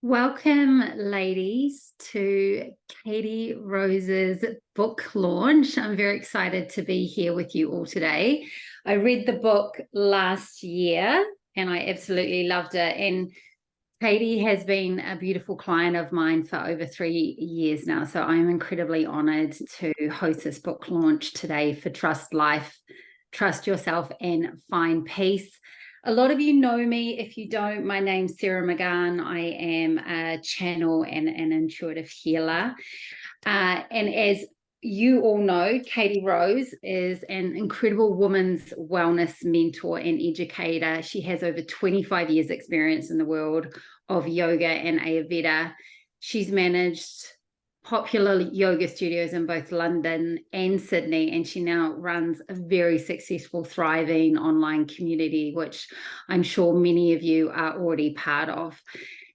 Welcome, ladies, to Katie Rose's book launch. I'm very excited to be here with you all today. I read the book last year and I absolutely loved it. And Katie has been a beautiful client of mine for over 3 years now. So I'm incredibly honored to host this book launch today for Trust Life, Trust Yourself, and Find Peace. A lot of you know me. If you don't, my name's Sarah McGann. I am a channel and an intuitive healer. And as you all know, Katie Rose is an incredible women's wellness mentor and educator. She has over 25 years experience in the world of yoga and Ayurveda. She's managed popular yoga studios in both London and Sydney, and she now runs a very successful, thriving online community, which I'm sure many of you are already part of.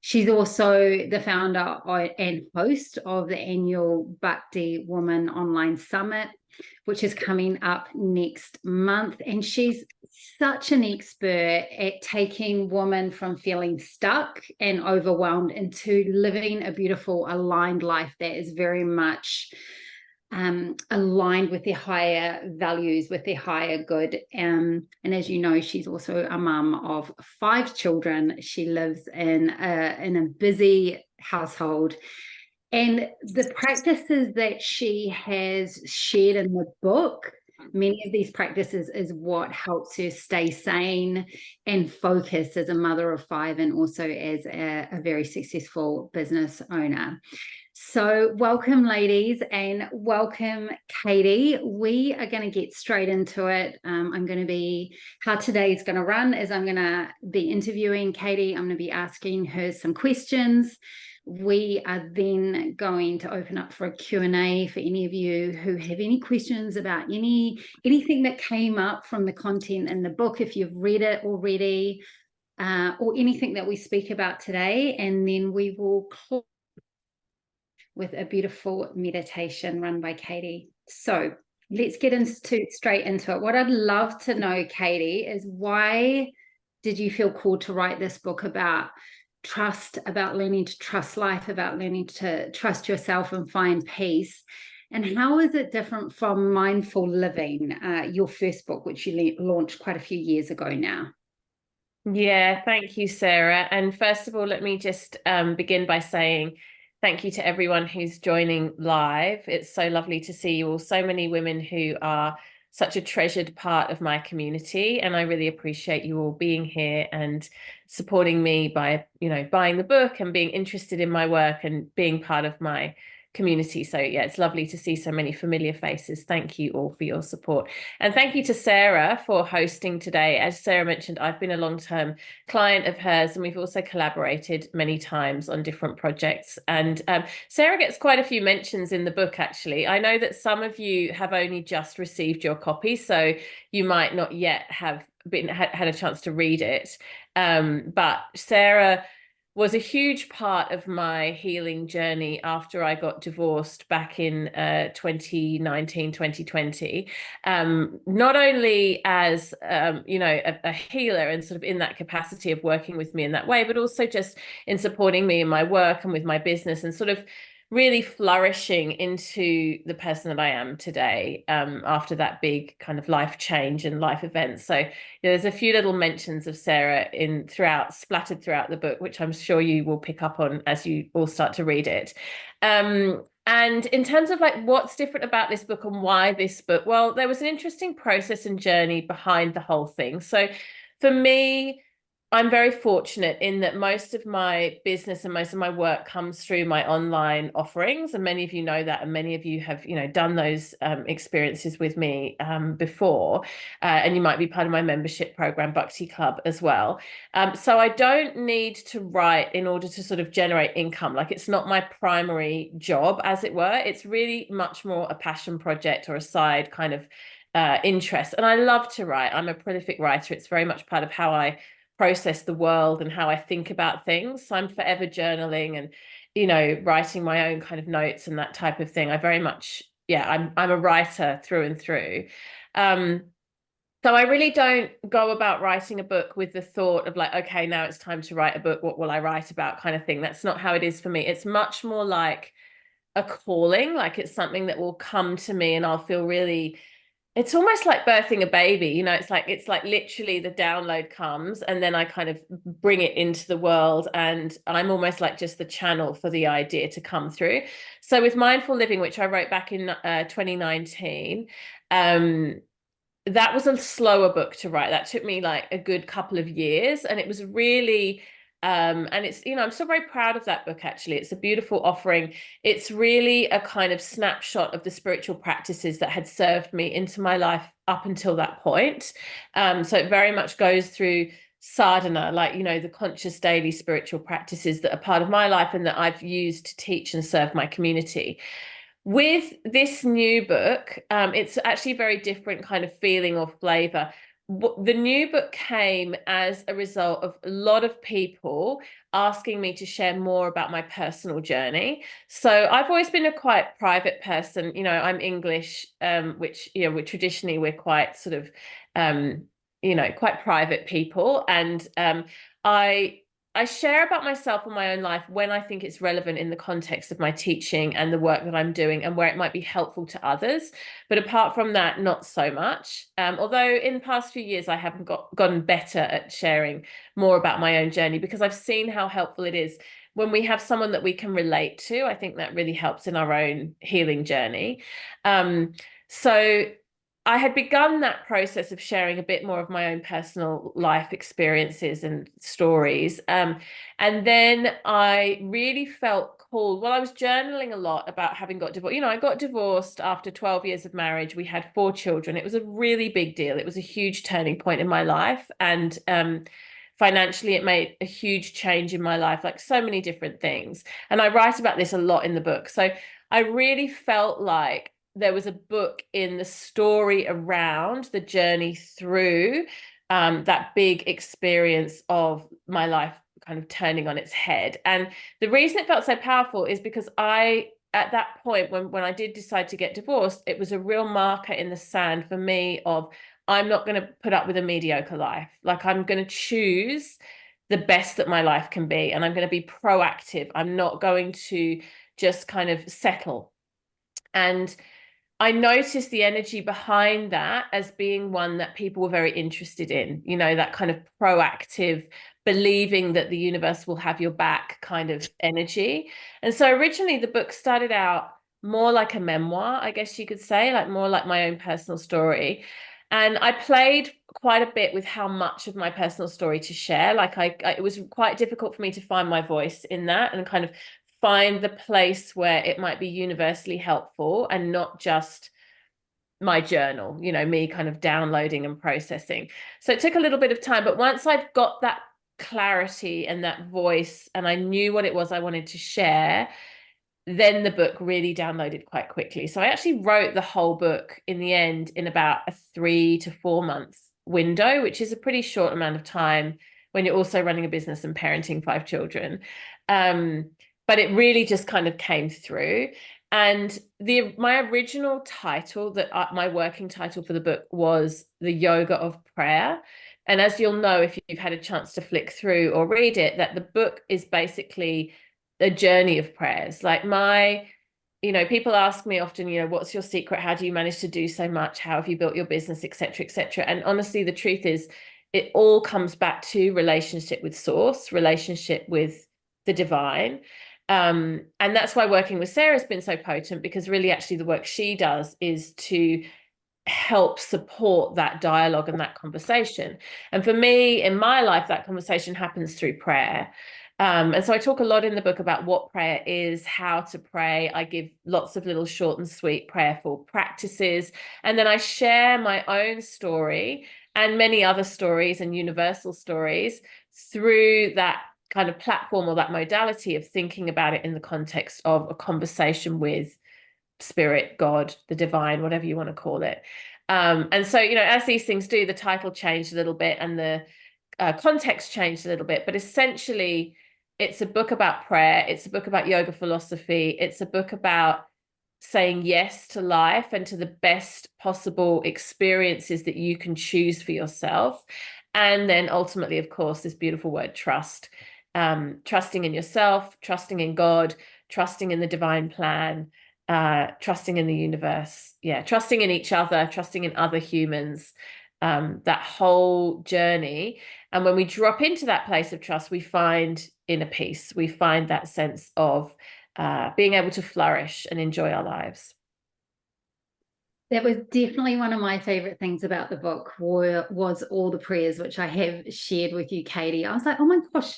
She's also the founder and host of the annual Bhakti Woman Online Summit, which is coming up next month. And she's such an expert at taking women from feeling stuck and overwhelmed into living a beautiful, aligned life that is very much aligned with their higher values, with their higher good. And as you know, she's also a mum of 5 children. She lives in a busy household. And the practices that she has shared in the book, many of these practices is what helps her stay sane and focused as a mother of 5 and also as a very successful business owner. So welcome, ladies, and welcome, Katie. We are going to get straight into it. How today is going to run is I'm going to be interviewing Katie. I'm going to be asking her some questions. We are then going to open up for a Q&A for any of you who have any questions about anything that came up from the content in the book, if you've read it already, or anything that we speak about today. And then we will close with a beautiful meditation run by Katie. So let's get straight into it. What I'd love to know, Katie, is why did you feel called to write this book about trust, about learning to trust life, about learning to trust yourself and find peace? And how is it different from Mindful Living, your first book, which you launched quite a few years ago now? Yeah, thank you, Sarah. And first of all, let me just begin by saying thank you to everyone who's joining live. It's so lovely to see you all, so many women who are such a treasured part of my community. And I really appreciate you all being here and supporting me by, buying the book and being interested in my work and being part of my community. So yeah, it's lovely to see so many familiar faces. Thank you all for your support. And thank you to Sarah for hosting today. As Sarah mentioned, I've been a long-term client of hers, and we've also collaborated many times on different projects. And Sarah gets quite a few mentions in the book, actually. I know that some of you have only just received your copy, so you might not yet have had a chance to read it. But Sarah was a huge part of my healing journey after I got divorced back in 2019, 2020. Not only as, a healer and sort of in that capacity of working with me in that way, but also just in supporting me in my work and with my business and sort of really flourishing into the person that I am today after that big kind of life change and life event. So there's a few little mentions of Sarah splattered throughout the book, which I'm sure you will pick up on as you all start to read it. And in terms of like what's different about this book and why this book, well, there was an interesting process and journey behind the whole thing. So for me, I'm very fortunate in that most of my business and most of my work comes through my online offerings. And many of you know that, and many of you have, done those experiences with me before. And you might be part of my membership program, Bhakti Club, as well. So I don't need to write in order to sort of generate income. Like, it's not my primary job, as it were. It's really much more a passion project or a side kind of interest. And I love to write. I'm a prolific writer. It's very much part of how I process the world and how I think about things. So I'm forever journaling and, writing my own kind of notes and that type of thing. I very much, I'm a writer through and through. So I really don't go about writing a book with the thought of like, okay, now it's time to write a book. What will I write about, kind of thing. That's not how it is for me. It's much more like a calling, like it's something that will come to me and I'll feel really, it's almost like birthing a baby, it's like literally the download comes and then I kind of bring it into the world, and I'm almost like just the channel for the idea to come through. So with Mindful Living, which I wrote back in 2019, that was a slower book to write. That took me like a good couple of years, and it was really and it's, I'm still very proud of that book. Actually, it's a beautiful offering. It's really a kind of snapshot of the spiritual practices that had served me into my life up until that point. So it very much goes through sadhana, like, the conscious daily spiritual practices that are part of my life and that I've used to teach and serve my community. With this new book, it's actually a very different kind of feeling or flavor. The new book came as a result of a lot of people asking me to share more about my personal journey. So I've always been a quite private person. I'm English, which, traditionally we're quite sort of, quite private people. And I share about myself and my own life when I think it's relevant in the context of my teaching and the work that I'm doing and where it might be helpful to others. But apart from that, not so much. Although in the past few years, I haven't gotten better at sharing more about my own journey, because I've seen how helpful it is when we have someone that we can relate to. I think that really helps in our own healing journey. So I had begun that process of sharing a bit more of my own personal life experiences and stories. And then I really felt called. Well, I was journaling a lot about having got divorced. I got divorced after 12 years of marriage. We had 4 children. It was a really big deal. It was a huge turning point in my life. And financially, it made a huge change in my life, like so many different things. And I write about this a lot in the book. So I really felt like there was a book in the story around the journey through that big experience of my life kind of turning on its head. And the reason it felt so powerful is because at that point, when I did decide to get divorced, it was a real marker in the sand for me of, I'm not going to put up with a mediocre life. Like, I'm going to choose the best that my life can be, and I'm going to be proactive. I'm not going to just kind of settle. And I noticed the energy behind that as being one that people were very interested in, that kind of proactive, believing that the universe will have your back kind of energy. And so originally the book started out more like a memoir, I guess you could say, like more like my own personal story. And I played quite a bit with how much of my personal story to share. Like it was quite difficult for me to find my voice in that and kind of find the place where it might be universally helpful and not just my journal, me kind of downloading and processing. So it took a little bit of time, but once I'd got that clarity and that voice and I knew what it was I wanted to share, then the book really downloaded quite quickly. So I actually wrote the whole book in the end in about a 3 to 4 months window, which is a pretty short amount of time when you're also running a business and parenting 5 children. But it really just kind of came through. And my original title, my working title for the book, was The Yoga of Prayer. And as you'll know, if you've had a chance to flick through or read it, that the book is basically a journey of prayers. Like people ask me often, what's your secret? How do you manage to do so much? How have you built your business, et cetera, et cetera? And honestly, the truth is, it all comes back to relationship with source, relationship with the divine. And that's why working with Sarah has been so potent, because really actually the work she does is to help support that dialogue and that conversation. And for me, in my life, that conversation happens through prayer. And so I talk a lot in the book about what prayer is, how to pray. I give lots of little short and sweet prayerful practices. And then I share my own story and many other stories and universal stories through that kind of platform or that modality of thinking about it in the context of a conversation with spirit, God, the divine, whatever you want to call it. And so, as these things do, the title changed a little bit and the context changed a little bit, but essentially it's a book about prayer. It's a book about yoga philosophy. It's a book about saying yes to life and to the best possible experiences that you can choose for yourself. And then ultimately, of course, this beautiful word, trust. Trusting in yourself, trusting in God, trusting in the divine plan, trusting in the universe. Yeah, trusting in each other, trusting in other humans, that whole journey. And when we drop into that place of trust, we find inner peace. We find that sense of being able to flourish and enjoy our lives. That was definitely one of my favorite things about the book was all the prayers, which I have shared with you, Katie. I was like, oh my gosh,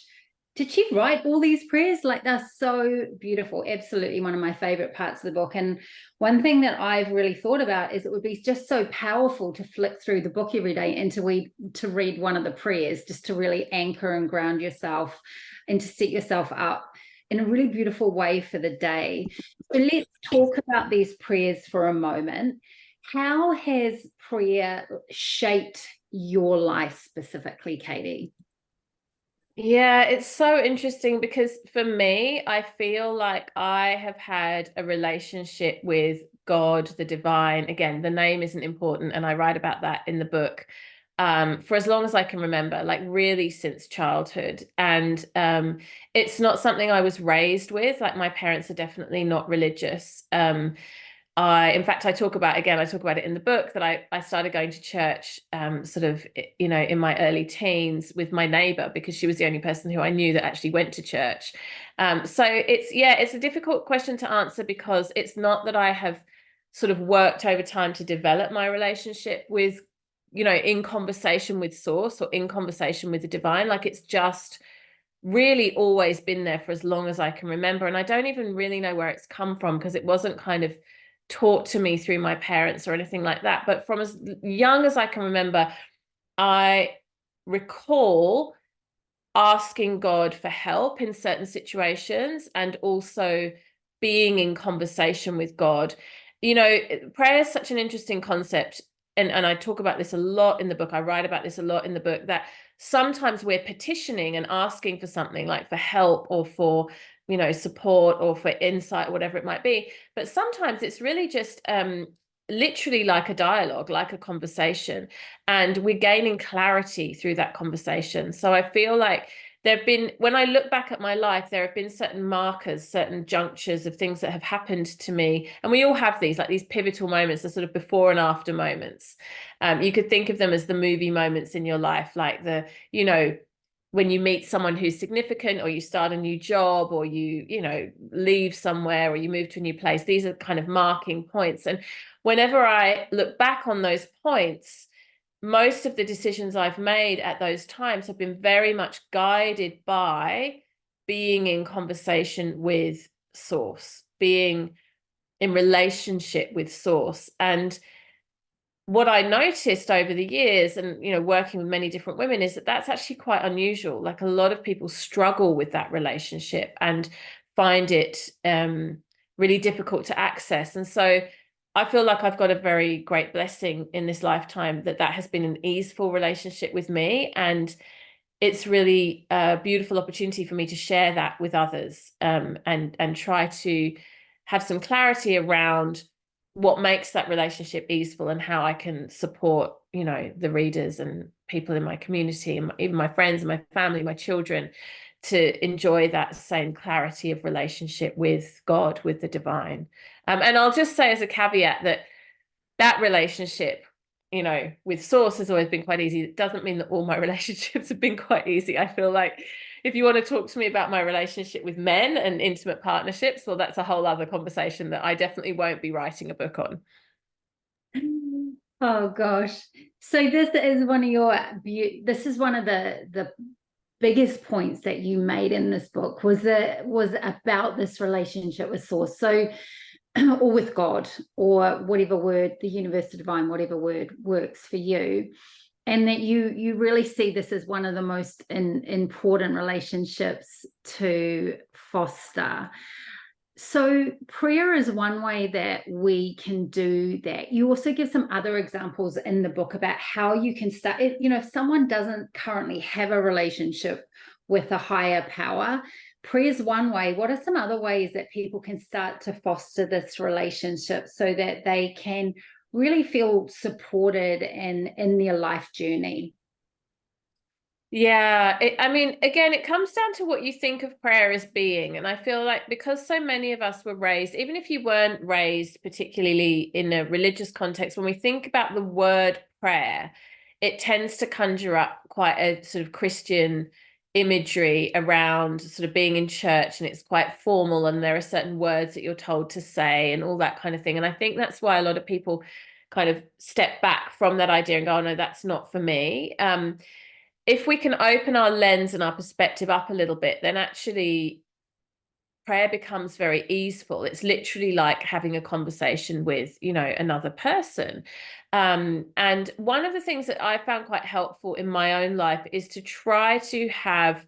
did she write all these prayers? Like, they're so beautiful. Absolutely one of my favorite parts of the book. And one thing that I've really thought about is it would be just so powerful to flick through the book every day and to read one of the prayers, just to really anchor and ground yourself and to set yourself up in a really beautiful way for the day. So let's talk about these prayers for a moment. How has prayer shaped your life specifically, Katie? Yeah, it's so interesting because for me, I feel like I have had a relationship with God, the divine. Again, the name isn't important, and I write about that in the book, for as long as I can remember, like really since childhood. And it's not something I was raised with. Like my parents are definitely not religious. In fact, I talk about it in the book that I started going to church, sort of, in my early teens with my neighbor because she was the only person who I knew that actually went to church. So it's a difficult question to answer because it's not that I have sort of worked over time to develop my relationship with, in conversation with source or in conversation with the divine. Like it's just really always been there for as long as I can remember. And I don't even really know where it's come from because it wasn't kind of taught to me through my parents or anything like that. But from as young as I can remember, I recall asking God for help in certain situations and also being in conversation with God. Prayer is such an interesting concept. And I talk about this a lot in the book. I write about this a lot in the book, that sometimes we're petitioning and asking for something like for help or for, support or for insight, whatever it might be. But sometimes it's really just literally like a dialogue, like a conversation, and we're gaining clarity through that conversation. So I feel like when I look back at my life, there have been certain markers, certain junctures of things that have happened to me. And we all have these, like these pivotal moments, the sort of before and after moments. You could think of them as the movie moments in your life, like when you meet someone who's significant, or you start a new job, or you leave somewhere, or you move to a new place. These are kind of marking points. And whenever I look back on those points, most of the decisions I've made at those times have been very much guided by being in conversation with source, being in relationship with source. And what I noticed over the years, and working with many different women, is that that's actually quite unusual. Like a lot of people struggle with that relationship and find it really difficult to access. And so I feel like I've got a very great blessing in this lifetime that has been an easeful relationship with me, and it's really a beautiful opportunity for me to share that with others, and try to have some clarity around what makes that relationship easeful and how I can support, the readers and people in my community and even my friends and my family, my children, to enjoy that same clarity of relationship with God, with the divine. And I'll just say as a caveat that relationship, with source has always been quite easy. It doesn't mean that all my relationships have been quite easy. I feel like if you want to talk to me about my relationship with men and intimate partnerships, well, that's a whole other conversation that I definitely won't be writing a book on. Oh gosh. So this is one of the biggest points that you made in this book was about this relationship with source. So or with God, or whatever word, the universe, the divine, whatever word works for you. And that you really see this as one of the most important relationships to foster. So prayer is one way that we can do that. You also give some other examples in the book about how you can start. If someone doesn't currently have a relationship with a higher power. Prayer is one way. What are some other ways that people can start to foster this relationship so that they can really feel supported in their life journey? Yeah, I mean, again, it comes down to what you think of prayer as being. And I feel like because so many of us were raised, even if you weren't raised particularly in a religious context, when we think about the word prayer, it tends to conjure up quite a sort of Christian imagery around sort of being in church, and it's quite formal, and there are certain words that you're told to say and all that kind of thing. And I think that's why a lot of people kind of step back from that idea and go, oh, no, that's not for me. If we can open our lens and our perspective up a little bit, then actually prayer becomes very easeful. It's literally like having a conversation with, another person. And one of the things that I found quite helpful in my own life is to try to have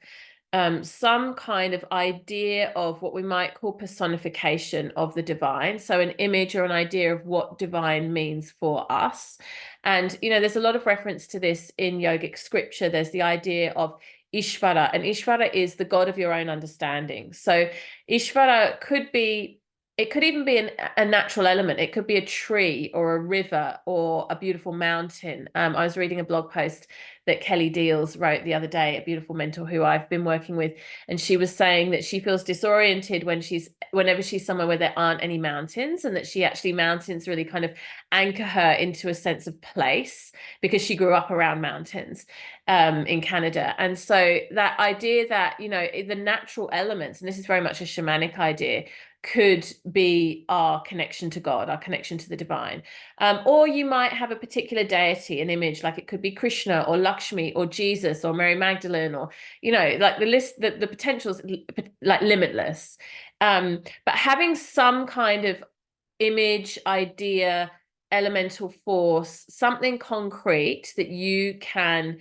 some kind of idea of what we might call personification of the divine. So an image or an idea of what divine means for us. And, there's a lot of reference to this in yogic scripture. There's the idea of Ishvara, and Ishvara is the God of your own understanding. So Ishvara it could even be a natural element. It could be a tree or a river or a beautiful mountain. I was reading a blog post that Kelly Deals wrote the other day, a beautiful mentor who I've been working with. And she was saying that she feels disoriented whenever she's somewhere where there aren't any mountains, and that mountains really kind of anchor her into a sense of place because she grew up around mountains in Canada. And so that idea that, the natural elements, and this is very much a shamanic idea, could be our connection to God, our connection to the divine. Or you might have a particular deity, an image, like it could be Krishna or Lakshmi or Jesus or Mary Magdalene, or, like the list, the potential's like limitless. But having some kind of image, idea, elemental force, something concrete that you can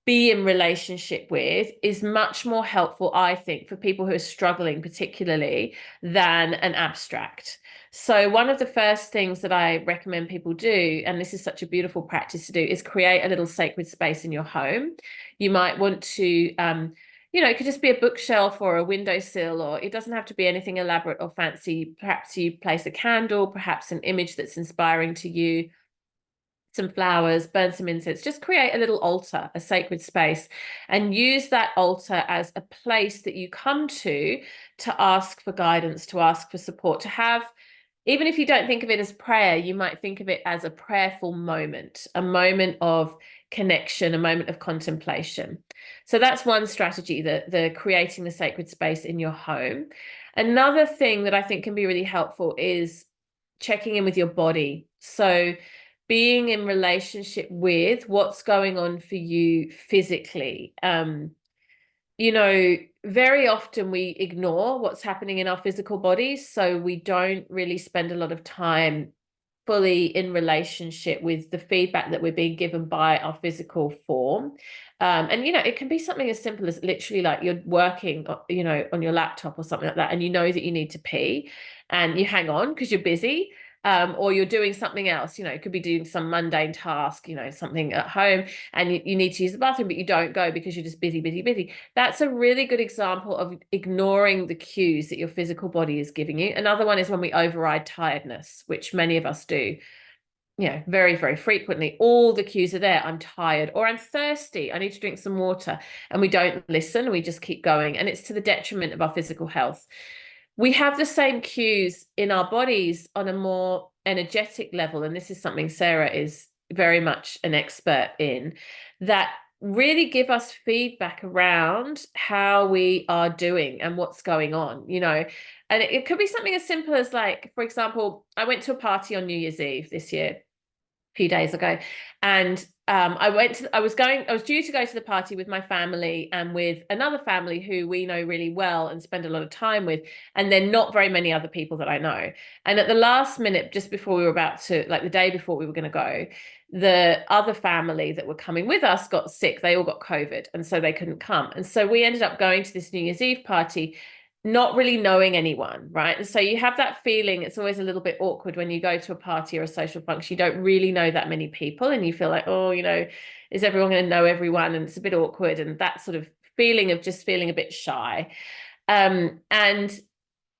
be in relationship with is much more helpful, I think, for people who are struggling particularly, than an abstract. So one of the first things that I recommend people do, and this is such a beautiful practice to do, is create a little sacred space in your home. You might want to it could just be a bookshelf or a windowsill, or it doesn't have to be anything elaborate or fancy. Perhaps you place a candle, perhaps an image that's inspiring to you, some flowers, burn some incense, just create a little altar, a sacred space, and use that altar as a place that you come to ask for guidance, to ask for support, to have, even if you don't think of it as prayer, you might think of it as a prayerful moment, a moment of connection, a moment of contemplation. So that's one strategy, the creating the sacred space in your home. Another thing that I think can be really helpful is checking in with your body. So being in relationship with what's going on for you physically. Very often we ignore what's happening in our physical bodies, so we don't really spend a lot of time fully in relationship with the feedback that we're being given by our physical form. And it can be something as simple as literally like you're working, on your laptop or something like that, and you know that you need to pee, and you hang on because you're busy. Or you're doing something else, it could be doing some mundane task, something at home, and you need to use the bathroom, but you don't go because you're just busy, busy, busy. That's a really good example of ignoring the cues that your physical body is giving you. Another one is when we override tiredness, which many of us do, very, very frequently. All the cues are there. I'm tired, or I'm thirsty. I need to drink some water. And we don't listen. We just keep going. And it's to the detriment of our physical health. We have the same cues in our bodies on a more energetic level. And this is something Sarah is very much an expert in, that really give us feedback around how we are doing and what's going on, and it could be something as simple as, like, for example, I went to a party on New Year's Eve this year, few days ago, and I was due to go to the party with my family and with another family who we know really well and spend a lot of time with, and then not very many other people that I know. And at the last minute, just before we were about to, like the day before we were going to go, the other family that were coming with us got sick. They all got COVID, and so they couldn't come. And so we ended up going to this New Year's Eve party, not really knowing anyone, right? And so you have that feeling, it's always a little bit awkward when you go to a party or a social function. You don't really know that many people, and you feel like, oh, is everyone going to know everyone? And it's a bit awkward, and that sort of feeling of just feeling a bit shy. And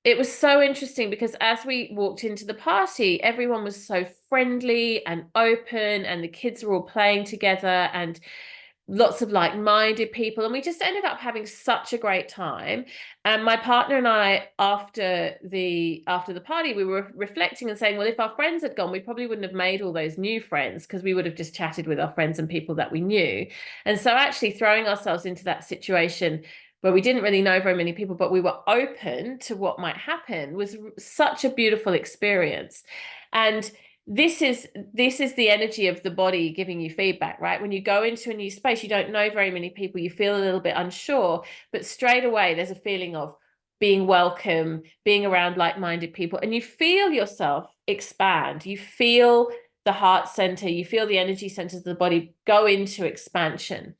it was so interesting because as we walked into the party, everyone was so friendly and open, and the kids were all playing together, and lots of like-minded people, and we just ended up having such a great time. And my partner and I, after the party, we were reflecting and saying, well, if our friends had gone, we probably wouldn't have made all those new friends, because we would have just chatted with our friends and people that we knew. And so actually throwing ourselves into that situation where we didn't really know very many people, but we were open to what might happen, was such a beautiful experience. And this is the energy of the body giving you feedback, right? When you go into a new space, you don't know very many people, you feel a little bit unsure, but straight away there's a feeling of being welcome, being around like-minded people, and you feel yourself expand. You feel the heart center, you feel the energy centers of the body go into expansion.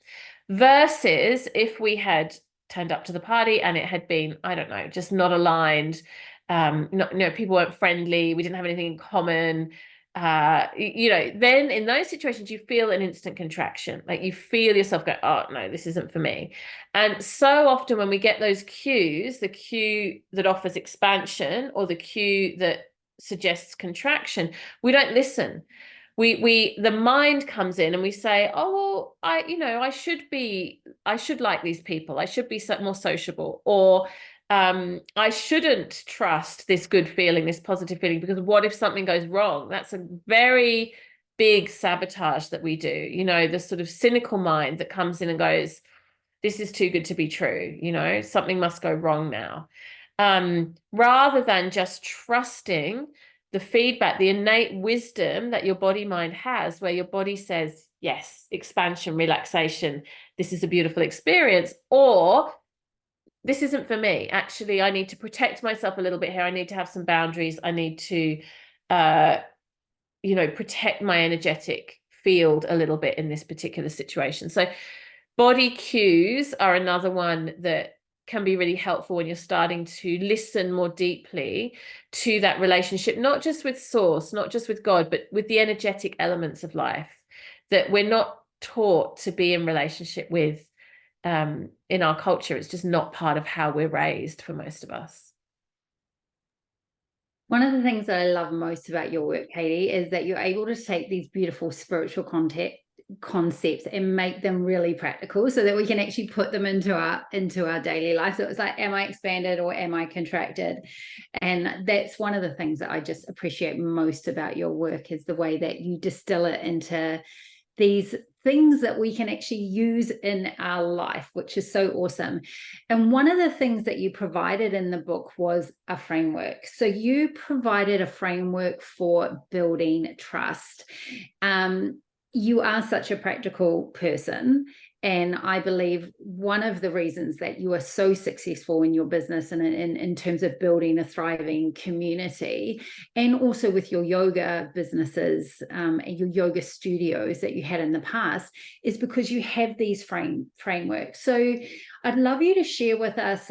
Versus if we had turned up to the party and it had been, I don't know, just not aligned, people weren't friendly, we didn't have anything in common, then in those situations you feel an instant contraction, like you feel yourself go, oh no, this isn't for me. And so often when we get those cues, the cue that offers expansion or the cue that suggests contraction, we don't listen. The mind comes in and we say, oh, well, I should like these people, I should be more sociable, or I shouldn't trust this good feeling, this positive feeling, because what if something goes wrong? That's a very big sabotage that we do. The sort of cynical mind that comes in and goes, this is too good to be true. Something must go wrong now. Rather than just trusting the feedback, the innate wisdom that your body mind has, where your body says, yes, expansion, relaxation, this is a beautiful experience, or this isn't for me. Actually, I need to protect myself a little bit here. I need to have some boundaries. I need to, protect my energetic field a little bit in this particular situation. So body cues are another one that can be really helpful when you're starting to listen more deeply to that relationship, not just with source, not just with God, but with the energetic elements of life that we're not taught to be in relationship with. In our culture, it's just not part of how we're raised for most of us. One of the things that I love most about your work, Katie, is that you're able to take these beautiful spiritual concepts and make them really practical so that we can actually put them into our daily life. So it's like, am I expanded or am I contracted? And that's one of the things that I just appreciate most about your work, is the way that you distill it into these things that we can actually use in our life, which is so awesome. And one of the things that you provided in the book was a framework. So you provided a framework for building trust. You are such a practical person. And I believe one of the reasons that you are so successful in your business and in terms of building a thriving community, and also with your yoga businesses and your yoga studios that you had in the past, is because you have these frameworks. So I'd love you to share with us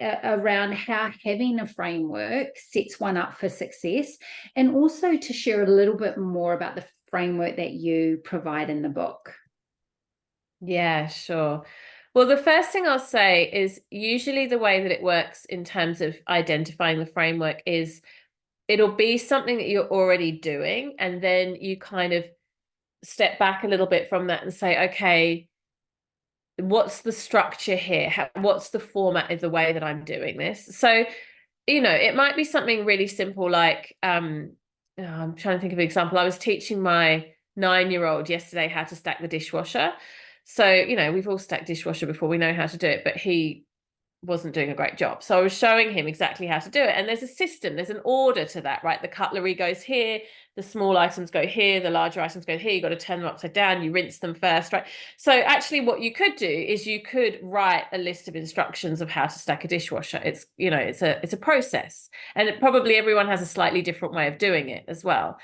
around how having a framework sets one up for success, and also to share a little bit more about the framework that you provide in the book. Yeah, sure. Well, the first thing I'll say is usually the way that it works in terms of identifying the framework is it'll be something that you're already doing, and then you kind of step back a little bit from that and say, okay, what's the structure here? What's the format of the way that I'm doing this? So, it might be something really simple like, I'm trying to think of an example. I was teaching my 9-year-old yesterday how to stack the dishwasher. So, we've all stacked dishwasher before, we know how to do it, but he wasn't doing a great job. So I was showing him exactly how to do it. And there's a system, there's an order to that, right? The cutlery goes here, the small items go here, the larger items go here. You've got to turn them upside down, you rinse them first, right? So actually what you could do is you could write a list of instructions of how to stack a dishwasher. It's, it's a process. And probably everyone has a slightly different way of doing it as well.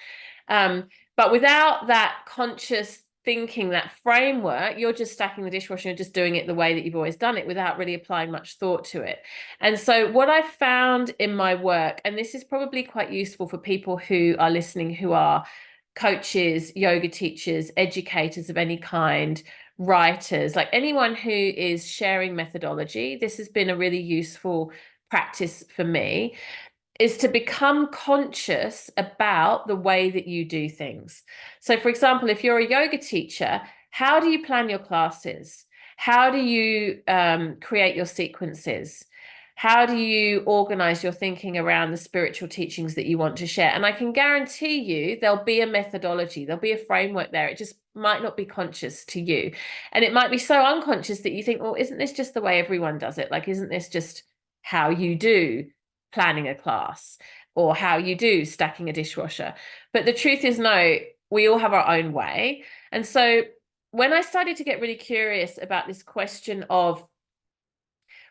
But without that conscious thinking, that framework, you're just stacking the dishwasher, you're just doing it the way that you've always done it without really applying much thought to it. And so what I've found in my work, and this is probably quite useful for people who are listening, who are coaches, yoga teachers, educators of any kind, writers, like anyone who is sharing methodology, this has been a really useful practice for me, is to become conscious about the way that you do things. So, for example, if you're a yoga teacher, how do you plan your classes? How do you create your sequences? How do you organize your thinking around the spiritual teachings that you want to share? And I can guarantee you there'll be a methodology, there'll be a framework there. It just might not be conscious to you. And it might be so unconscious that you think, well, isn't this just the way everyone does it? Like, isn't this just how you do planning a class or how you do stacking a dishwasher? But the truth is, no, we all have our own way. And so when I started to get really curious about this question of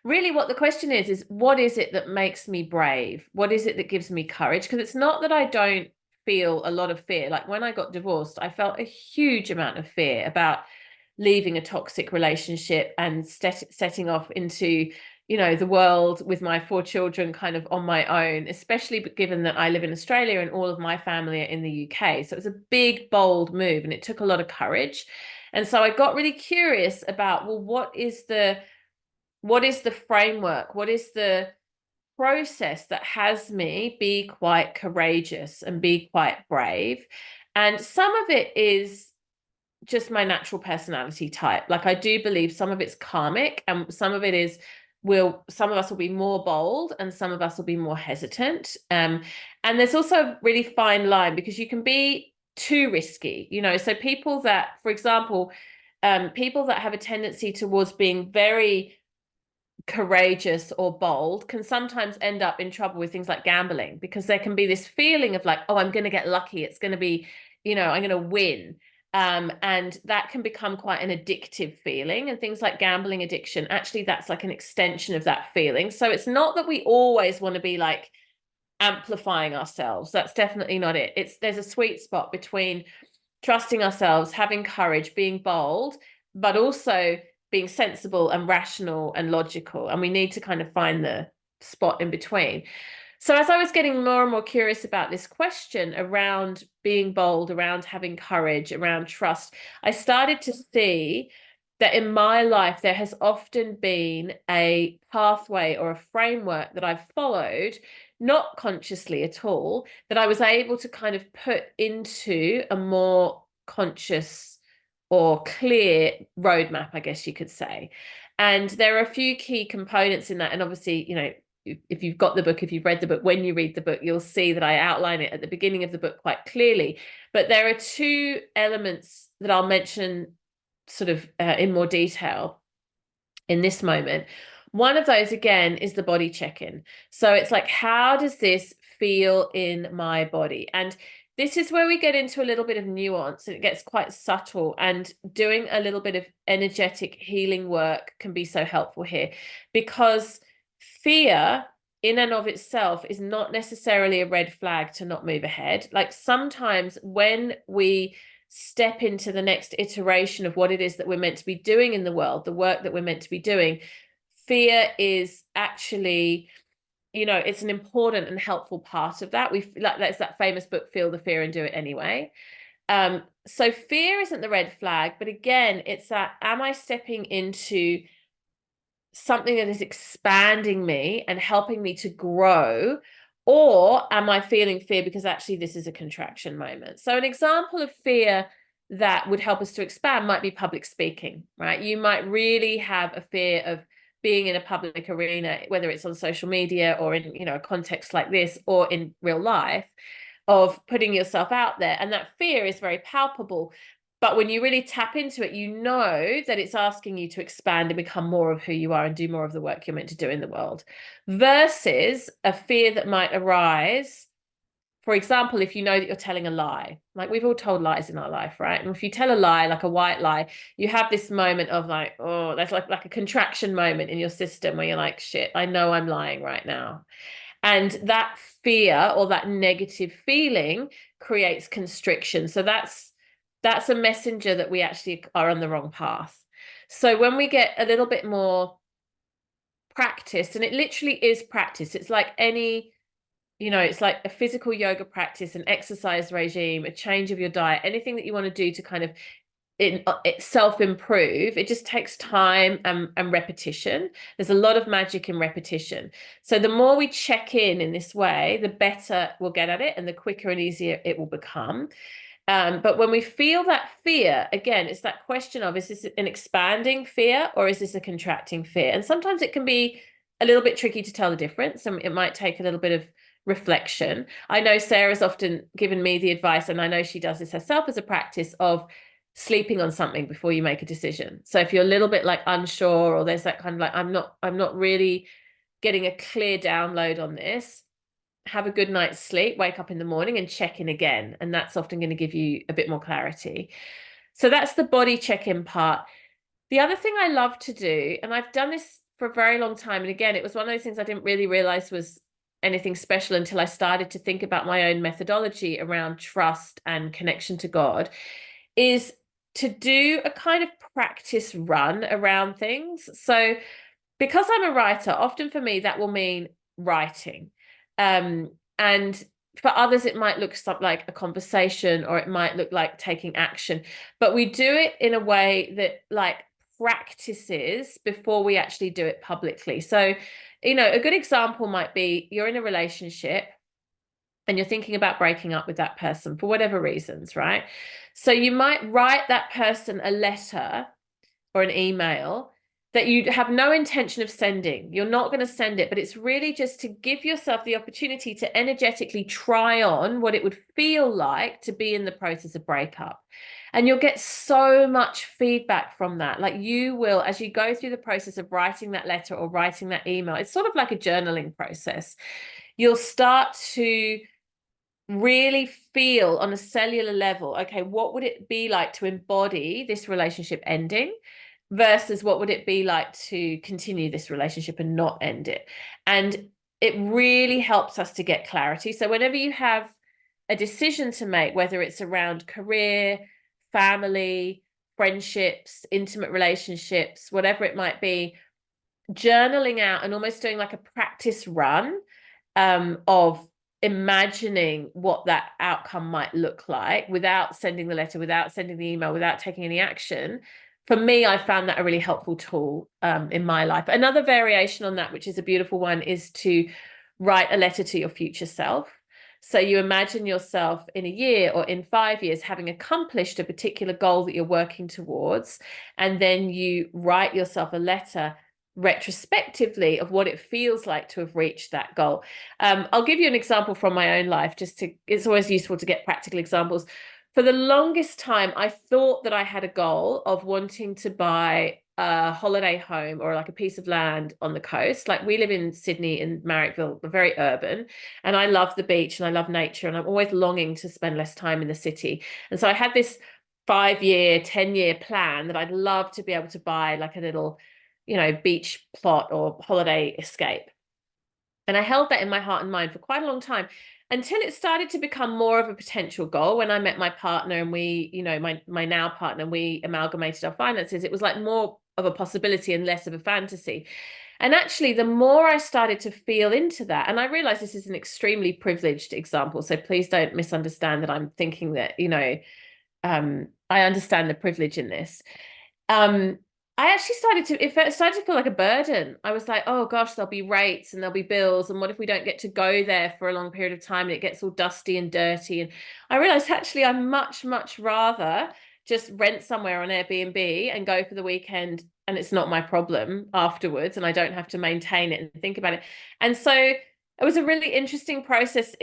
really what the question is what is it that makes me brave? What is it that gives me courage? Because it's not that I don't feel a lot of fear. Like when I got divorced, I felt a huge amount of fear about leaving a toxic relationship and setting off into, you know, the world with my 4 children kind of on my own, especially given that I live in Australia and all of my family are in the UK. So it was a big, bold move and it took a lot of courage. And so I got really curious about, well, what is the framework? What is the process that has me be quite courageous and be quite brave? And some of it is just my natural personality type. Like I do believe some of it's karmic and some of it is some of us will be more bold and some of us will be more hesitant. And there's also a really fine line because you can be too risky, you know. So people that, for example, people that have a tendency towards being very courageous or bold can sometimes end up in trouble with things like gambling, because there can be this feeling of like, oh, I'm going to get lucky, it's going to be, you know, I'm going to win, and that can become quite an addictive feeling. And things like gambling addiction, actually that's like an extension of that feeling. So it's not that we always want to be like amplifying ourselves. That's definitely not it. There's a sweet spot between trusting ourselves, having courage, being bold, but also being sensible and rational and logical. And we need to kind of find the spot in between. So as I was getting more and more curious about this question around being bold, around having courage, around trust, I started to see that in my life, there has often been a pathway or a framework that I've followed, not consciously at all, that I was able to kind of put into a more conscious or clear roadmap, I guess you could say. And there are a few key components in that. And obviously, you know, if you've got the book, if you've read the book, when you read the book, you'll see that I outline it at the beginning of the book quite clearly. But there are 2 elements that I'll mention sort of in more detail in this moment. One of those, again, is the body check-in. So it's like, how does this feel in my body? And this is where we get into a little bit of nuance and it gets quite subtle, and doing a little bit of energetic healing work can be so helpful here, because fear in and of itself is not necessarily a red flag to not move ahead. Like sometimes when we step into the next iteration of what it is that we're meant to be doing in the world, the work that we're meant to be doing, fear is actually, you know, it's an important and helpful part of that. That's that famous book, Feel the Fear and Do It Anyway. So fear isn't the red flag, but again, it's that, am I stepping into something that is expanding me and helping me to grow? Or am I feeling fear because actually this is a contraction moment? So an example of fear that would help us to expand might be public speaking, right? You might really have a fear of being in a public arena, whether it's on social media or in, you know, a context like this or in real life, of putting yourself out there. And that fear is very palpable. But when you really tap into it, you know that it's asking you to expand and become more of who you are and do more of the work you're meant to do in the world, versus a fear that might arise. For example, if you know that you're telling a lie, like we've all told lies in our life, right? And if you tell a lie, like a white lie, you have this moment of like, oh, that's like a contraction moment in your system where you're like, shit, I know I'm lying right now. And that fear or that negative feeling creates constriction. So that's a messenger that we actually are on the wrong path. So when we get a little bit more practice, and it literally is practice, it's like any, you know, it's like a physical yoga practice, an exercise regime, a change of your diet, anything that you want to do to kind of it self-improve. It just takes time and repetition. There's a lot of magic in repetition. So the more we check in this way, the better we'll get at it and the quicker and easier it will become. But when we feel that fear, again, it's that question of, is this an expanding fear or is this a contracting fear? And sometimes it can be a little bit tricky to tell the difference, and it might take a little bit of reflection. I know Sarah's often given me the advice, and I know she does this herself as a practice, of sleeping on something before you make a decision. So if you're a little bit like unsure, or there's that kind of like, I'm not really getting a clear download on this, have a good night's sleep, wake up in the morning and check in again. And that's often going to give you a bit more clarity. So that's the body check-in part. The other thing I love to do, and I've done this for a very long time, and again, it was one of those things I didn't really realize was anything special until I started to think about my own methodology around trust and connection to God, is to do a kind of practice run around things. So because I'm a writer, often for me, that will mean writing. And for others, it might look something like a conversation, or it might look like taking action. But we do it in a way that like practices before we actually do it publicly. So, you know, a good example might be you're in a relationship and you're thinking about breaking up with that person for whatever reasons, right? So you might write that person a letter or an email that you have no intention of sending. You're not going to send it, but it's really just to give yourself the opportunity to energetically try on what it would feel like to be in the process of breakup. And you'll get so much feedback from that. Like you will, as you go through the process of writing that letter or writing that email, it's sort of like a journaling process. You'll start to really feel on a cellular level, okay, what would it be like to embody this relationship ending versus what would it be like to continue this relationship and not end it? And it really helps us to get clarity. So whenever you have a decision to make, whether it's around career, family, friendships, intimate relationships, whatever it might be, journaling out and almost doing like a practice run of imagining what that outcome might look like without sending the letter, without sending the email, without taking any action. For me, I found that a really helpful tool in my life. Another variation on that, which is a beautiful one, is to write a letter to your future self. So you imagine yourself in a year or in 5 years having accomplished a particular goal that you're working towards, and then you write yourself a letter retrospectively of what it feels like to have reached that goal. I'll give you an example from my own life, it's always useful to get practical examples. For the longest time, I thought that I had a goal of wanting to buy a holiday home or like a piece of land on the coast. Like we live in Sydney, in Marrickville, very urban, and I love the beach and I love nature, and I'm always longing to spend less time in the city. And so I had this 5-year, 10-year plan that I'd love to be able to buy like a little, you know, beach plot or holiday escape. And I held that in my heart and mind for quite a long time, until it started to become more of a potential goal. When I met my partner and we, you know, my now partner, and we amalgamated our finances, it was like more of a possibility and less of a fantasy. And actually, the more I started to feel into that, and I realize this is an extremely privileged example, so please don't misunderstand that I'm thinking that, you know, I understand the privilege in this. I actually started to feel like a burden. I was like, oh gosh, there'll be rates and there'll be bills. And what if we don't get to go there for a long period of time and it gets all dusty and dirty? And I realized actually I'd much, much rather just rent somewhere on Airbnb and go for the weekend, and it's not my problem afterwards, and I don't have to maintain it and think about it. And so it was a really interesting process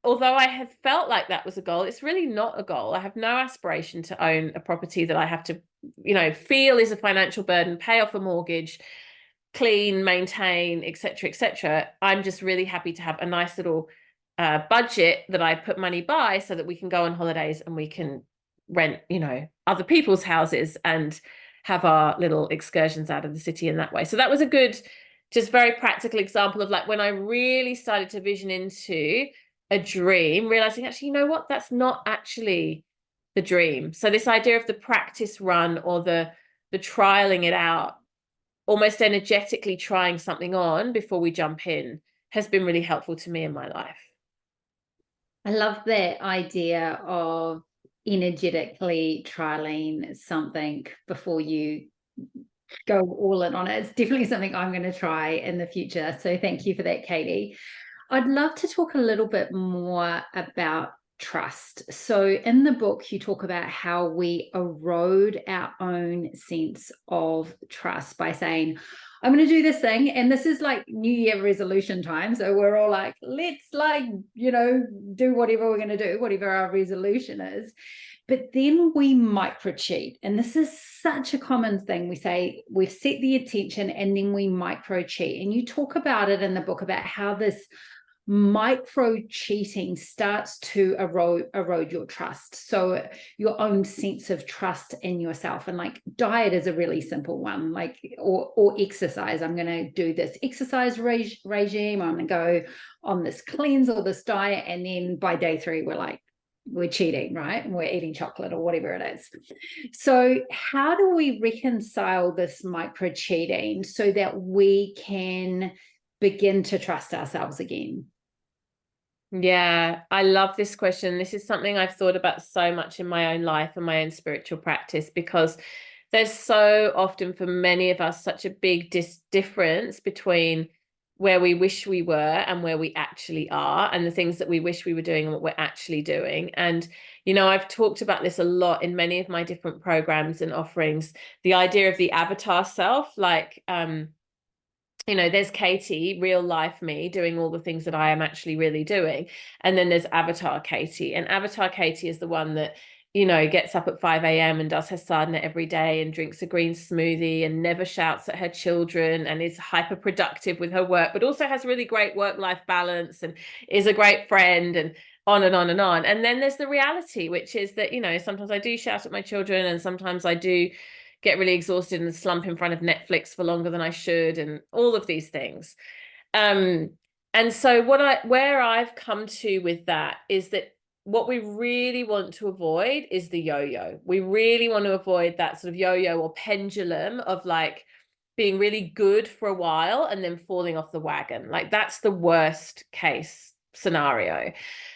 although I have felt like that was a goal, it's really not a goal. I have no aspiration to own a property that I have to, you know, feel is a financial burden, pay off a mortgage, clean, maintain, etc., etc. I'm just really happy to have a nice little budget that I put money by so that we can go on holidays and we can rent, you know, other people's houses and have our little excursions out of the city in that way. So that was a good, just very practical example of like when I really started to vision into a dream, realizing actually, you know what, that's not actually the dream. So this idea of the practice run or the trialing it out, almost energetically trying something on before we jump in, has been really helpful to me in my life. I love the idea of energetically trialing something before you go all in on it. It's definitely something I'm going to try in the future. So thank you for that, Katie. I'd love to talk a little bit more about trust. So in the book, you talk about how we erode our own sense of trust by saying, I'm going to do this thing. And this is like New Year resolution time. So we're all like, let's do whatever we're going to do, whatever our resolution is. But then we micro cheat. And this is such a common thing. We say we've set the intention and then we micro cheat. And you talk about it in the book about how this micro cheating starts to erode your trust. So your own sense of trust in yourself. And like diet is a really simple one, like, or exercise. I'm going to do this exercise regime. I'm going to go on this cleanse or this diet. And then by day 3, we're cheating, right? And we're eating chocolate or whatever it is. So how do we reconcile this micro cheating so that we can begin to trust ourselves again? Yeah, I love this question. This is something I've thought about so much in my own life and my own spiritual practice, because there's so often for many of us such a big difference between where we wish we were and where we actually are, and the things that we wish we were doing and what we're actually doing. And, I've talked about this a lot in many of my different programs and offerings, the idea of the avatar self, like, there's Katie, real life me, doing all the things that I am actually really doing. And then there's Avatar Katie. And Avatar Katie is the one that, gets up at 5 a.m. and does her sadhana every day and drinks a green smoothie and never shouts at her children and is hyper productive with her work, but also has really great work-life balance and is a great friend, and on and on and on. And then there's the reality, which is that, sometimes I do shout at my children, and sometimes I do get really exhausted and slump in front of Netflix for longer than I should, and all of these things. And so where I've come to with that is that what we really want to avoid is the yo-yo. We really want to avoid that sort of yo-yo or pendulum of like being really good for a while and then falling off the wagon. Like that's the worst case scenario.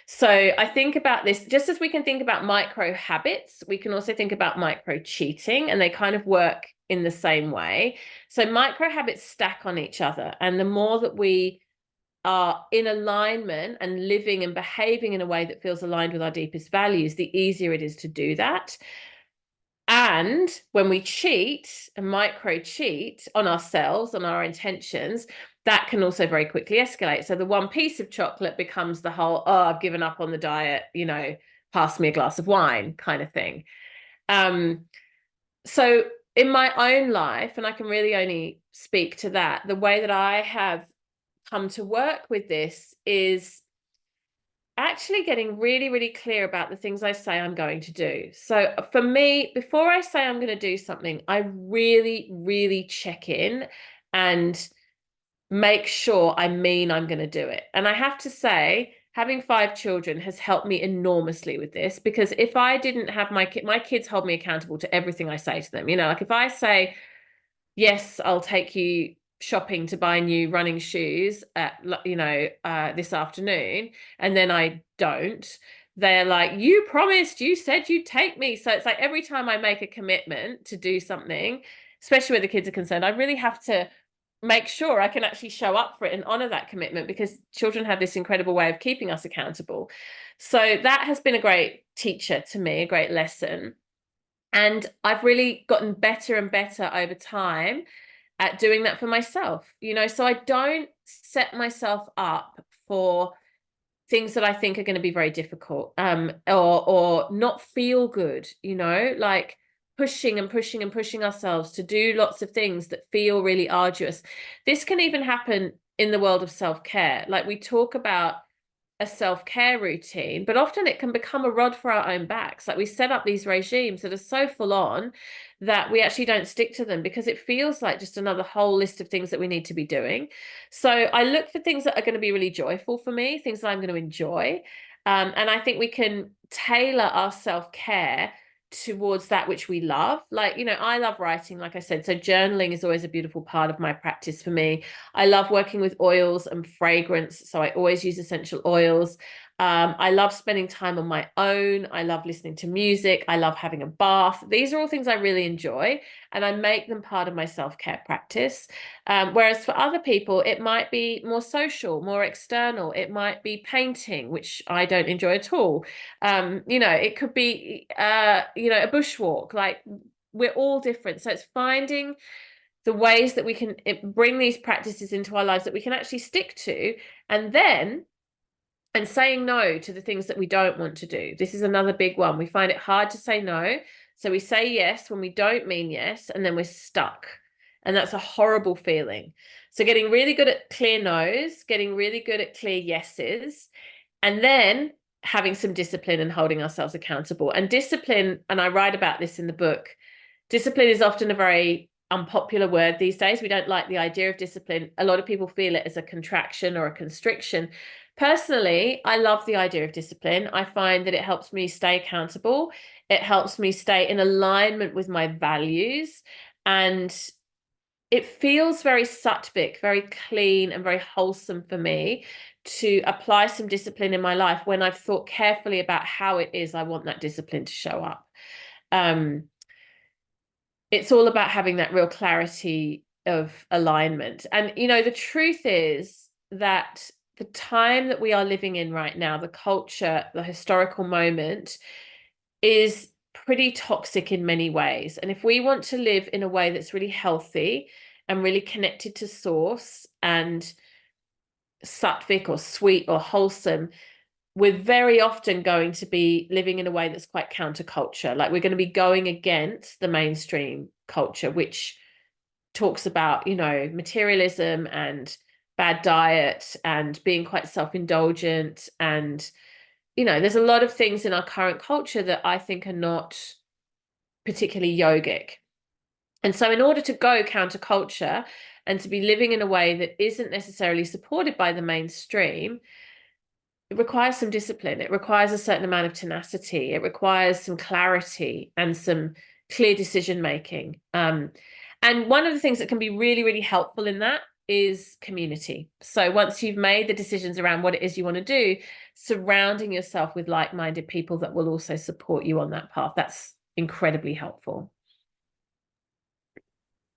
So I think about this, just as we can think about micro habits, we can also think about micro cheating, and they kind of work in the same way. So micro habits stack on each other, and the more that we are in alignment and living and behaving in a way that feels aligned with our deepest values, the easier it is to do that. And when we cheat and micro cheat on ourselves, on our intentions, that can also very quickly escalate. So the one piece of chocolate becomes the whole, oh, I've given up on the diet, pass me a glass of wine kind of thing. So in my own life, and I can really only speak to that, the way that I have come to work with this is actually getting really, really clear about the things I say I'm going to do. So for me, before I say I'm going to do something, I really, really check in and make sure I mean I'm going to do it. And I have to say, having 5 children has helped me enormously with this, because if I didn't have my kids hold me accountable to everything I say to them. Like if I say, yes, I'll take you shopping to buy new running shoes at this afternoon, and then I don't, they're like, you promised, you said you'd take me. So it's like every time I make a commitment to do something, especially where the kids are concerned, I really have to make sure I can actually show up for it and honor that commitment, because children have this incredible way of keeping us accountable. So that has been a great teacher to me, a great lesson. And I've really gotten better and better over time at doing that for myself, so I don't set myself up for things that I think are going to be very difficult, or not feel good, like pushing and pushing and pushing ourselves to do lots of things that feel really arduous. This can even happen in the world of self-care. Like we talk about a self-care routine, but often it can become a rod for our own backs. Like we set up these regimes that are so full on that we actually don't stick to them, because it feels like just another whole list of things that we need to be doing. So I look for things that are going to be really joyful for me, things that I'm going to enjoy. And I think we can tailor our self-care towards that which we love. Like, I love writing, like I said, so journaling is always a beautiful part of my practice for me. I love working with oils and fragrance, so I always use essential oils. I love spending time on my own. I love listening to music. I love having a bath. These are all things I really enjoy, and I make them part of my self-care practice. Whereas for other people, it might be more social, more external. It might be painting, which I don't enjoy at all. It could be, a bushwalk. Like, we're all different. So it's finding the ways that we can bring these practices into our lives that we can actually stick to, and saying no to the things that we don't want to do. This is another big one. We find it hard to say no. So we say yes when we don't mean yes, and then we're stuck. And that's a horrible feeling. So getting really good at clear no's, getting really good at clear yeses, and then having some discipline and holding ourselves accountable. And discipline, and I write about this in the book, discipline is often a very unpopular word these days. We don't like the idea of discipline. A lot of people feel it as a contraction or a constriction. Personally, I love the idea of discipline. I find that it helps me stay accountable. It helps me stay in alignment with my values. And it feels very sattvic, very clean, and very wholesome for me to apply some discipline in my life when I've thought carefully about how it is I want that discipline to show up. It's all about having that real clarity of alignment. And, the truth is that the time that we are living in right now, the culture, the historical moment, is pretty toxic in many ways. And if we want to live in a way that's really healthy and really connected to source and sattvic or sweet or wholesome, we're very often going to be living in a way that's quite counterculture. Like, we're going to be going against the mainstream culture, which talks about, materialism and bad diet and being quite self-indulgent. And, there's a lot of things in our current culture that I think are not particularly yogic. And so in order to go counterculture and to be living in a way that isn't necessarily supported by the mainstream, it requires some discipline. It requires a certain amount of tenacity. It requires some clarity and some clear decision making. And one of the things that can be really, really helpful in that is community. So once you've made the decisions around what it is you want to do, surrounding yourself with like-minded people that will also support you on that path, that's incredibly helpful.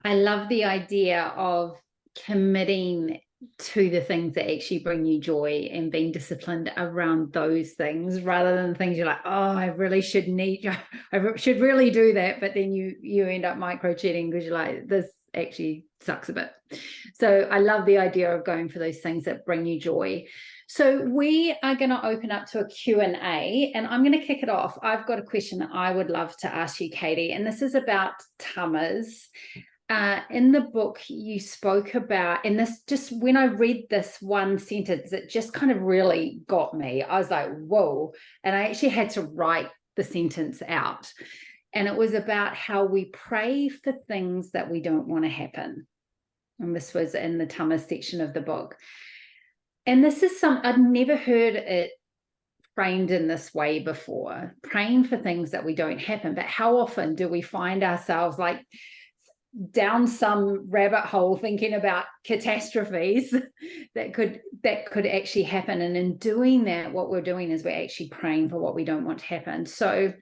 I love the idea of committing to the things that actually bring you joy and being disciplined around those things, rather than things you're like, oh, I really should really do that, but then you end up micro cheating because you're like, this actually sucks a bit. So I love the idea of going for those things that bring you joy. So we are going to open up to a Q&A, and I'm going to kick it off. I've got a question that I would love to ask you, Katie, and this is about tamas. In the book, you spoke about, and this, just when I read this one sentence, it just kind of really got me. I was like, whoa. And I actually had to write the sentence out. And it was about how we pray for things that we don't want to happen. And this was in the tamas section of the book. And this is I'd never heard it framed in this way before, praying for things that we don't happen. But how often do we find ourselves like down some rabbit hole thinking about catastrophes that could actually happen? And in doing that, what we're doing is we're actually praying for what we don't want to happen. So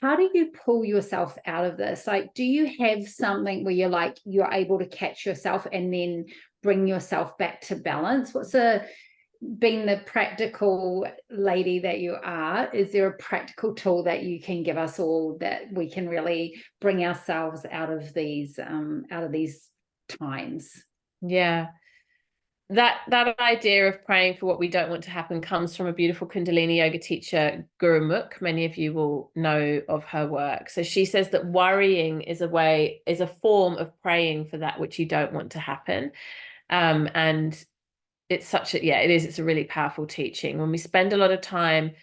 how do you pull yourself out of this? Like, do you have something where you're able to catch yourself and then bring yourself back to balance? Being the practical lady that you are, is there a practical tool that you can give us all that we can really bring ourselves out of these times? Yeah. That idea of praying for what we don't want to happen comes from a beautiful Kundalini yoga teacher, Guru Mukh. Many of you will know of her work. So she says that worrying is a form of praying for that which you don't want to happen. And it's it's a really powerful teaching. When we spend a lot of time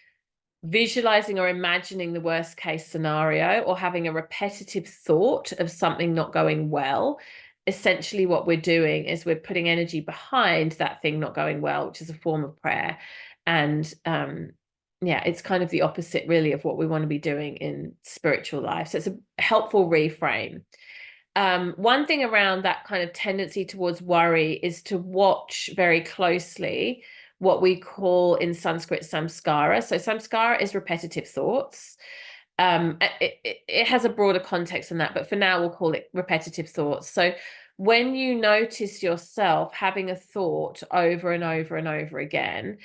visualizing or imagining the worst case scenario, or having a repetitive thought of something not going well, essentially what we're doing is we're putting energy behind that thing not going well, which is a form of prayer. And it's kind of the opposite really of what we want to be doing in spiritual life. So it's a helpful reframe. One thing around that kind of tendency towards worry is to watch very closely what we call in Sanskrit samskara. So samskara is repetitive thoughts. It has a broader context than that, but for now we'll call it repetitive thoughts. So when you notice yourself having a thought over and over and over again,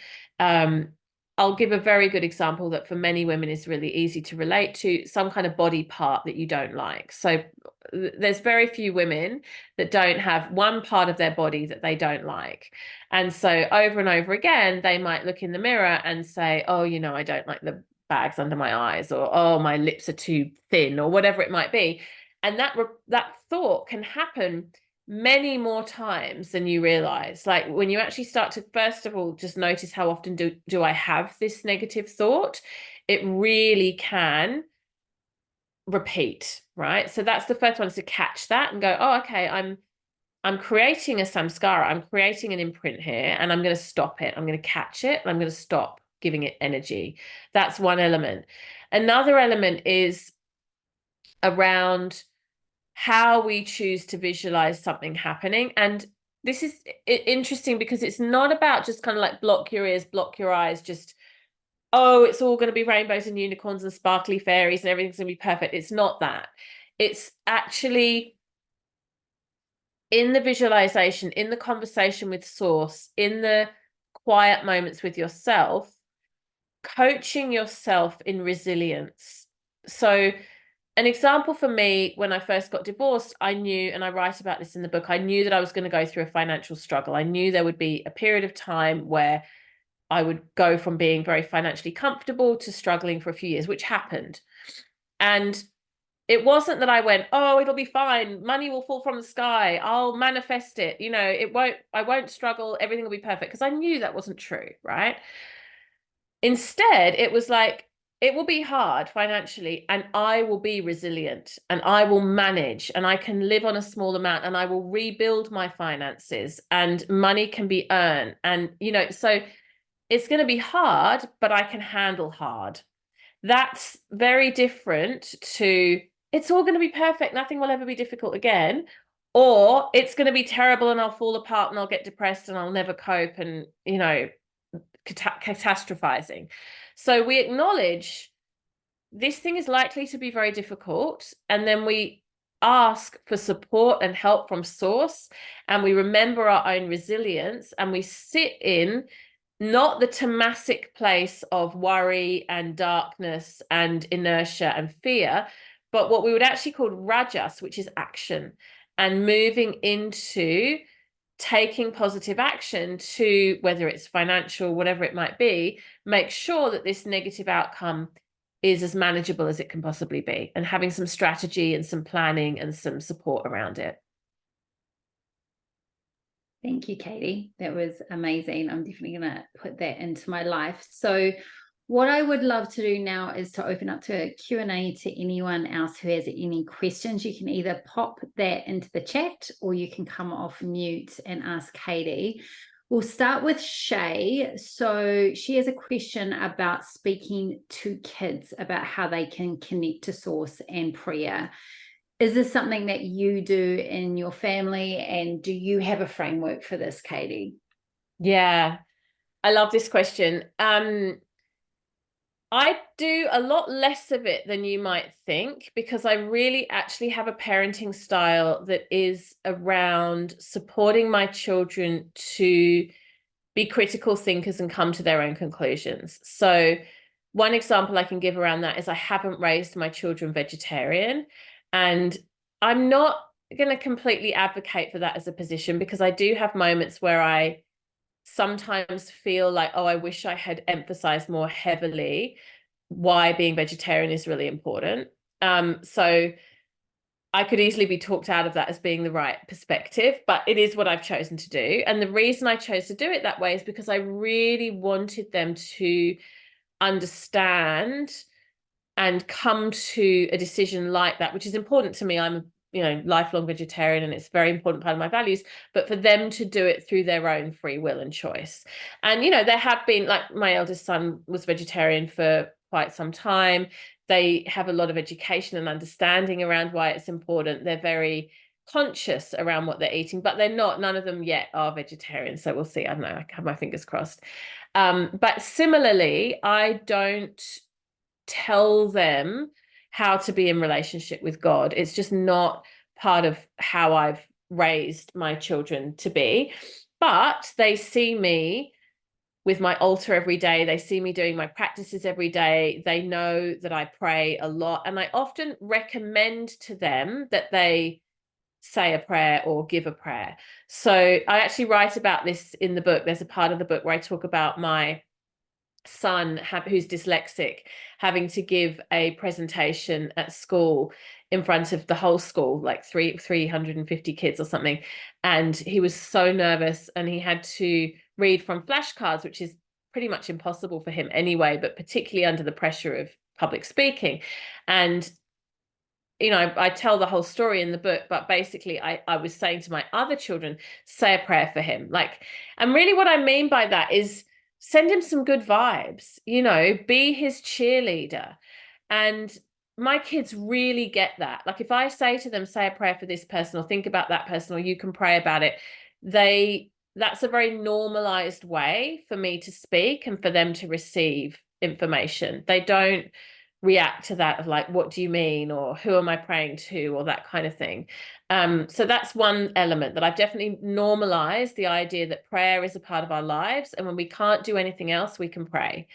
I'll give a very good example that for many women is really easy to relate to: some kind of body part that you don't like. So there's very few women that don't have one part of their body that they don't like. And so over and over again, they might look in the mirror and say, oh, you know, I don't like the bags under my eyes, or oh, my lips are too thin, or whatever it might be. And that thought can happen many more times than you realize. Like when you actually start to, first of all, just notice how often do I have this negative thought, it really can repeat, right? So that's the first one, is to catch that and go, oh, okay, I'm creating a samskara, I'm creating an imprint here, and I'm going to stop it. I'm going to catch it, and I'm going to stop giving it energy. That's one element. Another element is around how we choose to visualize something happening. And this is interesting because it's not about just kind of like block your ears, block your eyes, just, oh, it's all going to be rainbows and unicorns and sparkly fairies and everything's going to be perfect. It's not that. It's actually in the visualization, in the conversation with source, in the quiet moments with yourself, coaching yourself in resilience. So an example for me, when I first got divorced, I knew, and I write about this in the book, I knew that I was going to go through a financial struggle. I knew there would be a period of time where I would go from being very financially comfortable to struggling for a few years, which happened. And it wasn't that I went, oh, it'll be fine, money will fall from the sky, I'll manifest it, you know, I won't struggle, everything will be perfect, because I knew that wasn't true, right? Instead, it was like, it will be hard financially, and I will be resilient, and I will manage, and I can live on a small amount, and I will rebuild my finances, and money can be earned. And, you know, so it's going to be hard, but I can handle hard. That's very different to, it's all going to be perfect, nothing will ever be difficult again, or it's going to be terrible and I'll fall apart and I'll get depressed and I'll never cope, and, you know, catastrophizing. So we acknowledge this thing is likely to be very difficult, and then we ask for support and help from source, and we remember our own resilience, and we sit in not the tamasic place of worry and darkness and inertia and fear, but what we would actually call rajas, which is action, and moving into taking positive action to, whether it's financial, whatever it might be, make sure that this negative outcome is as manageable as it can possibly be, and having some strategy and some planning and some support around it. Thank you, Katie. That was amazing. I'm definitely going to put that into my life. So what I would love to do now is to open up to a Q&A to anyone else who has any questions. You can either pop that into the chat, or you can come off mute and ask Katie. We'll start with Shay. So she has a question about speaking to kids about how they can connect to source and prayer. Is this something that you do in your family, and do you have a framework for this, Katie? Yeah, I love this question. I do a lot less of it than you might think, because I really actually have a parenting style that is around supporting my children to be critical thinkers and come to their own conclusions. So one example I can give around that is I haven't raised my children vegetarian, and I'm not going to completely advocate for that as a position, because I do have moments where I sometimes feel like, oh, I wish I had emphasized more heavily why being vegetarian is really important. So I could easily be talked out of that as being the right perspective, but it is what I've chosen to do. And the reason I chose to do it that way is because I really wanted them to understand and come to a decision like that, which is important to me. I'm a lifelong vegetarian, and it's a very important part of my values, but for them to do it through their own free will and choice. And, there have been, like, my eldest son was vegetarian for quite some time. They have a lot of education and understanding around why it's important. They're very conscious around what they're eating, but they're not, none of them yet are vegetarian. So we'll see. I don't know, I have my fingers crossed. But similarly, I don't tell them how to be in relationship with God. It's just not part of how I've raised my children to be. But they see me with my altar every day. They see me doing my practices every day. They know that I pray a lot. And I often recommend to them that they say a prayer or give a prayer. So I actually write about this in the book. There's a part of the book where I talk about my son who's dyslexic having to give a presentation at school in front of the whole school, like 350 kids or something, and he was so nervous, and he had to read from flashcards, which is pretty much impossible for him anyway, but particularly under the pressure of public speaking. And I tell the whole story in the book, but basically I was saying to my other children, say a prayer for him. And really what I mean by that is send him some good vibes, be his cheerleader. And my kids really get that. Like if I say to them, say a prayer for this person, or think about that person, or you can pray about it, that's a very normalized way for me to speak and for them to receive information. They don't react to that of like, what do you mean, or who am I praying to, or that kind of thing. So that's one element that I've definitely normalized, the idea that prayer is a part of our lives, and when we can't do anything else, we can pray.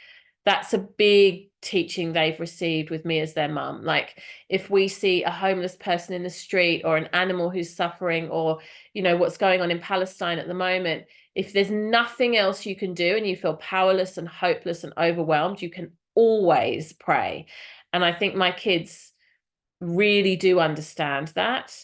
That's a big teaching they've received with me as their mum. Like if we see a homeless person in the street, or an animal who's suffering, or what's going on in Palestine at the moment, if there's nothing else you can do and you feel powerless and hopeless and overwhelmed, you can always pray. And I think my kids really do understand that.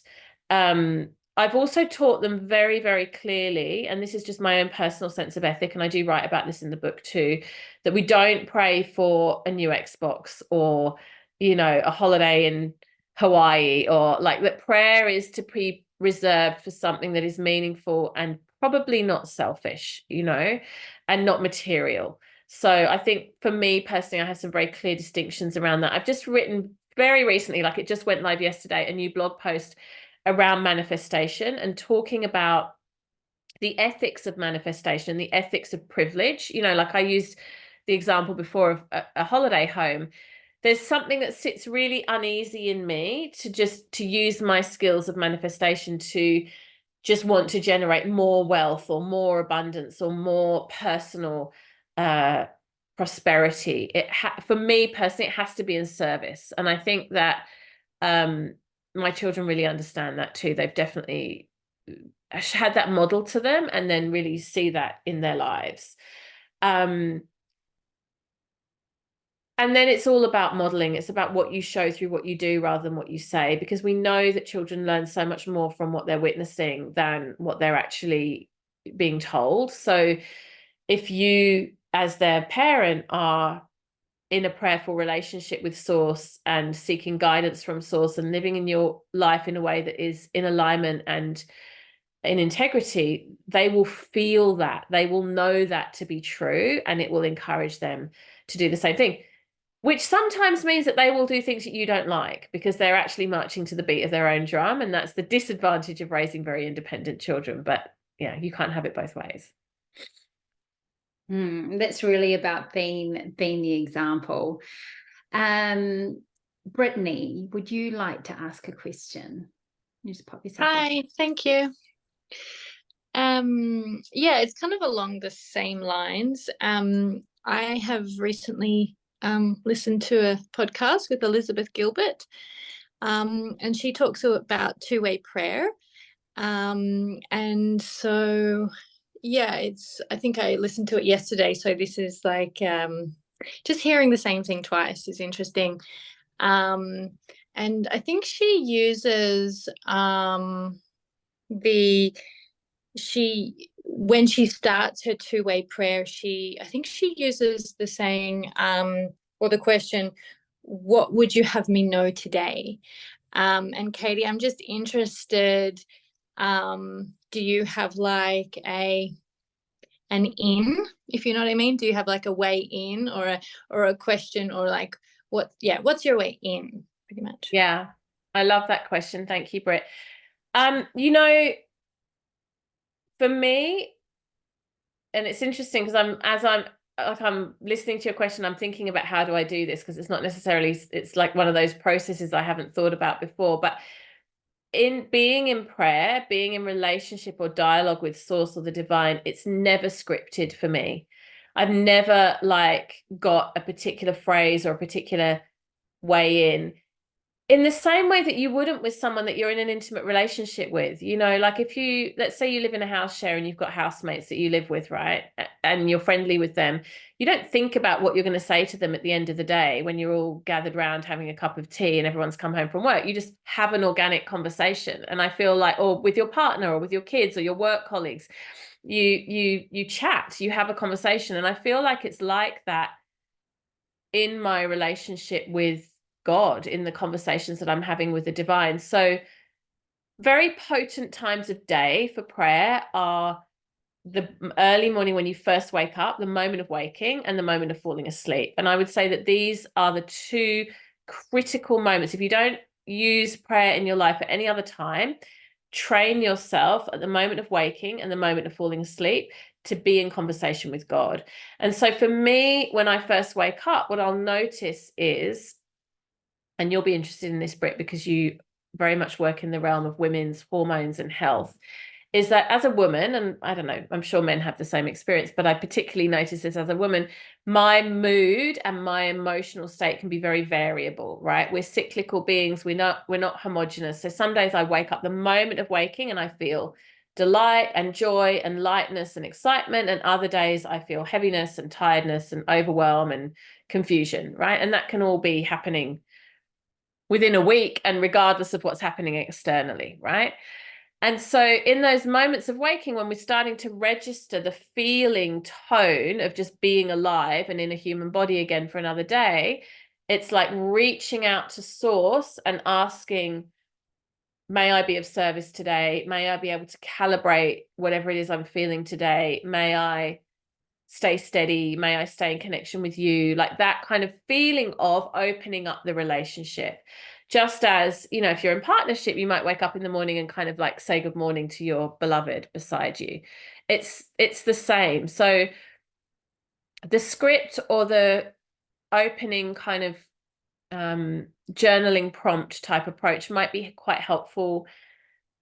I've also taught them very, very clearly, and this is just my own personal sense of ethic, and I do write about this in the book too, that we don't pray for a new Xbox, or a holiday in Hawaii, or like that. Prayer is to be reserved for something that is meaningful and probably not selfish, and not material. So I think for me personally, I have some very clear distinctions around that. I've just written very recently, like it just went live yesterday, a new blog post around manifestation, and talking about the ethics of manifestation, the ethics of privilege. Like I used the example before of a holiday home. There's something that sits really uneasy in me to use my skills of manifestation to just want to generate more wealth, or more abundance, or more personal prosperity. For me personally, it has to be in service. And I think that my children really understand that too. They've definitely had that model to them, and then really see that in their lives. And then it's all about modeling. It's about what you show through what you do rather than what you say, because we know that children learn so much more from what they're witnessing than what they're actually being told. So if you, as their parent, are in a prayerful relationship with Source, and seeking guidance from Source, and living in your life in a way that is in alignment and in integrity, they will feel that. They will know that to be true, and it will encourage them to do the same thing. Which sometimes means that they will do things that you don't like, because they're actually marching to the beat of their own drum. And that's the disadvantage of raising very independent children. But yeah, you can't have it both ways. That's really about being the example. Brittany, would you like to ask a question? You just pop yourself Hi, in. thank you. Yeah, it's kind of along the same lines. I have recently listened to a podcast with Elizabeth Gilbert, and she talks about two-way prayer. And so, yeah, I think I listened to it yesterday. So this is like just hearing the same thing twice is interesting. And I think she uses when she starts her two-way prayer, I think she uses the saying or the question, what would you have me know today? And Katie, I'm just interested, do you have like an in, if you know what I mean? Do you have like a way in, or a question, or like what's your way in, pretty much? Yeah, I love that question. Thank you, Britt. You know, for me, and it's interesting because I'm listening to your question, I'm thinking about how do I do this, because it's not necessarily, it's like one of those processes I haven't thought about before. But in being in prayer, being in relationship or dialogue with source or the divine, it's never scripted for me. I've never like got a particular phrase or a particular way in the same way that you wouldn't with someone that you're in an intimate relationship with. You know, like if you, let's say you live in a house share and you've got housemates that you live with, right? And you're friendly with them. You don't think about what you're going to say to them at the end of the day when you're all gathered around having a cup of tea and everyone's come home from work. You just have an organic conversation. And I feel like, or with your partner or with your kids or your work colleagues, you chat, you have a conversation. And I feel like it's like that in my relationship with God, in the conversations that I'm having with the divine. So very potent times of day for prayer are the early morning when you first wake up, the moment of waking, and the moment of falling asleep. And I would say that these are the two critical moments. If you don't use prayer in your life at any other time, train yourself at the moment of waking and the moment of falling asleep to be in conversation with God. And so for me, when I first wake up, what I'll notice is, and you'll be interested in this, Britt, because you very much work in the realm of women's hormones and health, is that as a woman, and I don't know, I'm sure men have the same experience, but I particularly notice this as a woman, my mood and my emotional state can be very variable, right? We're cyclical beings. We're not homogenous. So some days I wake up the moment of waking and I feel delight and joy and lightness and excitement. And other days I feel heaviness and tiredness and overwhelm and confusion, right? And that can all be happening within a week and regardless of what's happening externally, right? And so in those moments of waking, when we're starting to register the feeling tone of just being alive and in a human body again for another day, it's like reaching out to source and asking, may I be of service today? May I be able to calibrate whatever it is I'm feeling today? May I stay steady? May I stay in connection with you? Like that kind of feeling of opening up the relationship. Just as, you know, if you're in partnership, you might wake up in the morning and kind of like say good morning to your beloved beside you. It's the same. So the script or the opening kind of journaling prompt type approach might be quite helpful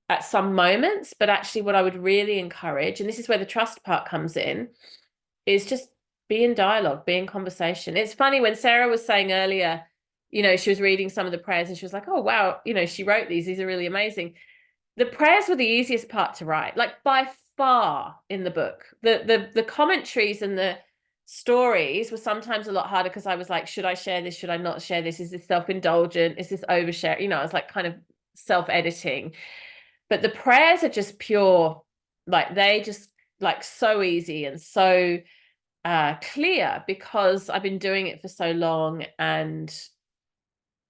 at some moments, but actually what I would really encourage, and this is where the trust part comes in, is just be in dialogue, be in conversation. It's funny when Sarah was saying earlier, you know, she was reading some of the prayers and she was like, oh, wow, you know, she wrote these are really amazing. The prayers were the easiest part to write, like by far in the book. The commentaries and the stories were sometimes a lot harder because I was like, should I share this? Should I not share this? Is this self-indulgent? Is this overshare? You know, I was like kind of self-editing. But the prayers are just pure, like they just like so easy and so clear because I've been doing it for so long and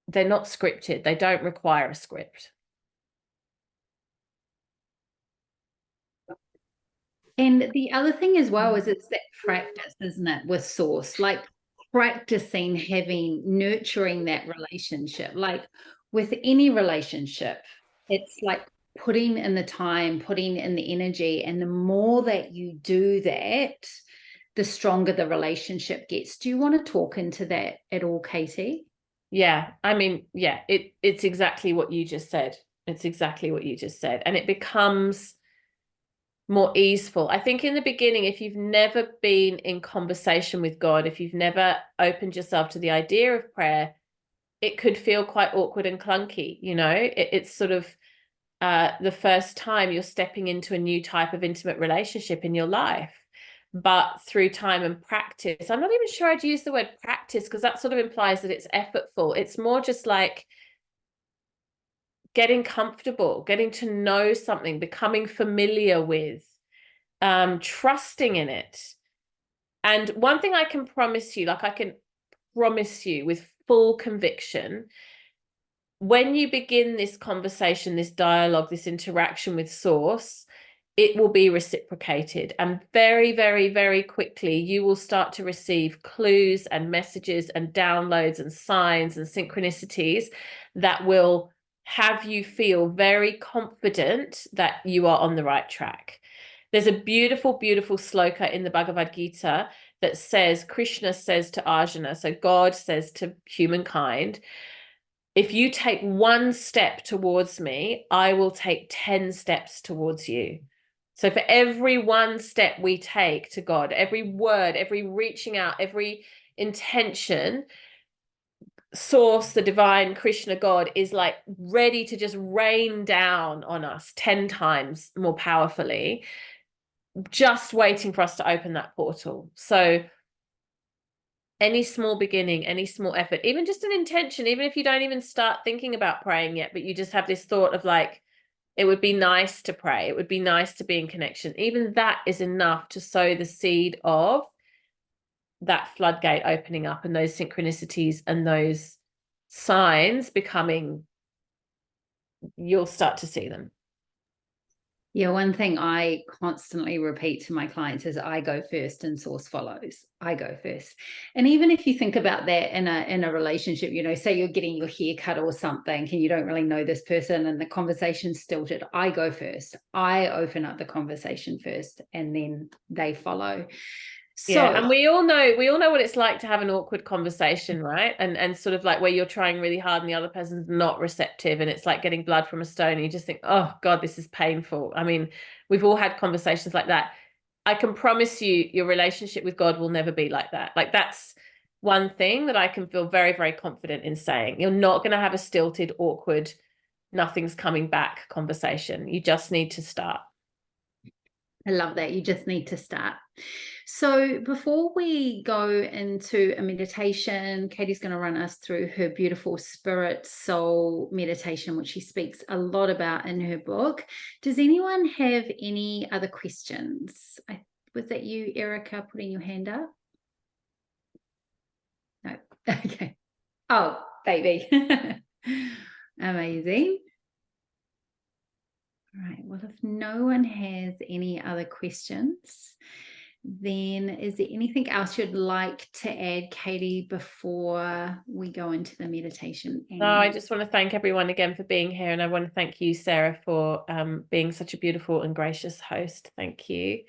they're not scripted. They don't require a script. And the other thing as well is it's that practice, isn't it, with source, like practicing nurturing that relationship. Like with any relationship, it's like putting in the time, putting in the energy. And the more that you do that, the stronger the relationship gets. Do you want to talk into that at all, Katie? Yeah, I mean, yeah, it's exactly what you just said. It's exactly what you just said. And it becomes more easeful. I think in the beginning, if you've never been in conversation with God, if you've never opened yourself to the idea of prayer, it could feel quite awkward and clunky. You know, it's sort of the first time you're stepping into a new type of intimate relationship in your life. But through time and practice, I'm not even sure I'd use the word practice because that sort of implies that it's effortful. It's more just like getting comfortable, getting to know something, becoming familiar with, trusting in it. And one thing I can promise you, like I can promise you with full conviction, when you begin this conversation, this dialogue, this interaction with source, it will be reciprocated. And very, very, very quickly, you will start to receive clues and messages and downloads and signs and synchronicities that will have you feel very confident that you are on the right track. There's a beautiful, beautiful sloka in the Bhagavad Gita that says, Krishna says to Arjuna, so God says to humankind, if you take one step towards me, I will take 10 steps towards you. So for every one step we take to God, every word, every reaching out, every intention, source, the divine Krishna God, is like ready to just rain down on us 10 times more powerfully, just waiting for us to open that portal. So any small beginning, any small effort, even just an intention, even if you don't even start thinking about praying yet, but you just have this thought of like, it would be nice to pray, it would be nice to be in connection, even that is enough to sow the seed of that floodgate opening up and those synchronicities and those signs becoming, you'll start to see them. Yeah, one thing I constantly repeat to my clients is I go first and source follows. I go first. And even if you think about that in a relationship, you know, say you're getting your hair cut or something and you don't really know this person and the conversation's stilted, I go first. I open up the conversation first and then they follow. So, yeah, and we all know what it's like to have an awkward conversation, right? And sort of like where you're trying really hard and the other person's not receptive, and it's like getting blood from a stone and you just think, oh God, this is painful. I mean, we've all had conversations like that. I can promise you your relationship with God will never be like that. Like that's one thing that I can feel very, very confident in saying. You're not going to have a stilted, awkward, nothing's coming back conversation. You just need to start. I love that. You just need to start. So before we go into a meditation, Katie's going to run us through her beautiful spirit soul meditation, which she speaks a lot about in her book. Does anyone have any other questions? Was that you, Erica, putting your hand up? No. Okay. Oh, baby. Amazing. All right. Well, if no one has any other questions, then is there anything else you'd like to add, Katie, before we go into the meditation? No, I just want to thank everyone again for being here. And I want to thank you, Sarah, for being such a beautiful and gracious host. Thank you.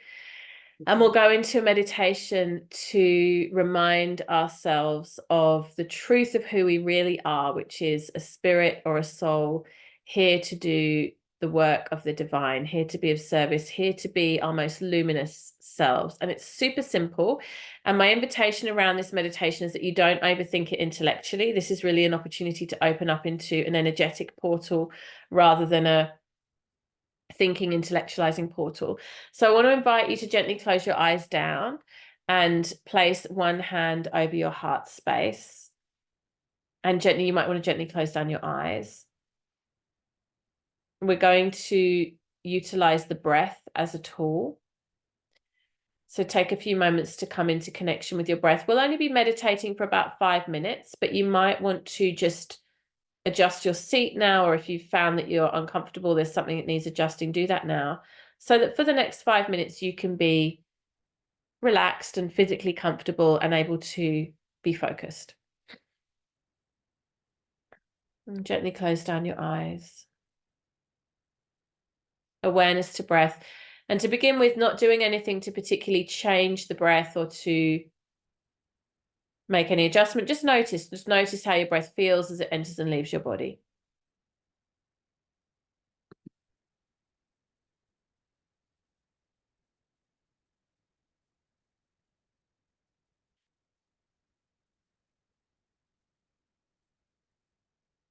And we'll go into a meditation to remind ourselves of the truth of who we really are, which is a spirit or a soul here to do the work of the divine, here to be of service, here to be our most luminous selves. And it's super simple. And my invitation around this meditation is that you don't overthink it intellectually. This is really an opportunity to open up into an energetic portal rather than a thinking, intellectualizing portal. So I want to invite you to gently close your eyes down and place one hand over your heart space. And gently, you might want to gently close down your eyes. We're going to utilize the breath as a tool. So take a few moments to come into connection with your breath. We'll only be meditating for about 5 minutes, but you might want to just adjust your seat now, or if you've found that you're uncomfortable, there's something that needs adjusting, do that now, so that for the next 5 minutes you can be relaxed and physically comfortable and able to be focused. And gently close down your eyes. Awareness to breath. And to begin with, not doing anything to particularly change the breath or to make any adjustment. Just notice how your breath feels as it enters and leaves your body.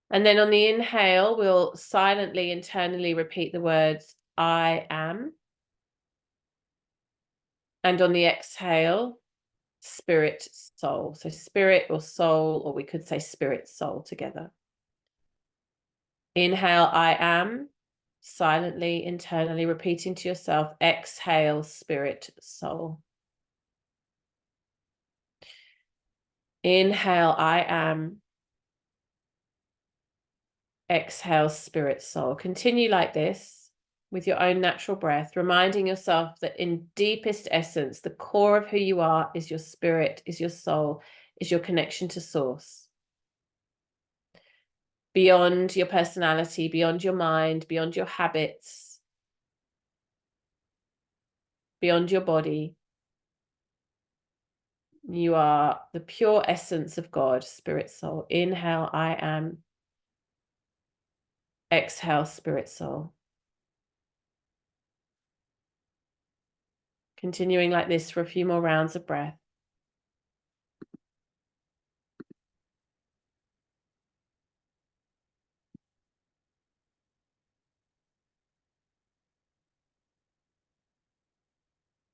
And then on the inhale, we'll silently, internally repeat the words, I am. And on the exhale, spirit, soul. So spirit or soul, or we could say spirit, soul together. Inhale, I am. Silently, internally repeating to yourself, exhale, spirit, soul. Inhale, I am. Exhale, spirit, soul. Continue like this with your own natural breath, reminding yourself that in deepest essence, the core of who you are is your spirit, is your soul, is your connection to source. beyond your personality, beyond your mind, beyond your habits, beyond your body. You are the pure essence of God, spirit, soul. Inhale, I am. Exhale, spirit, soul. Continuing like this for a few more rounds of breath.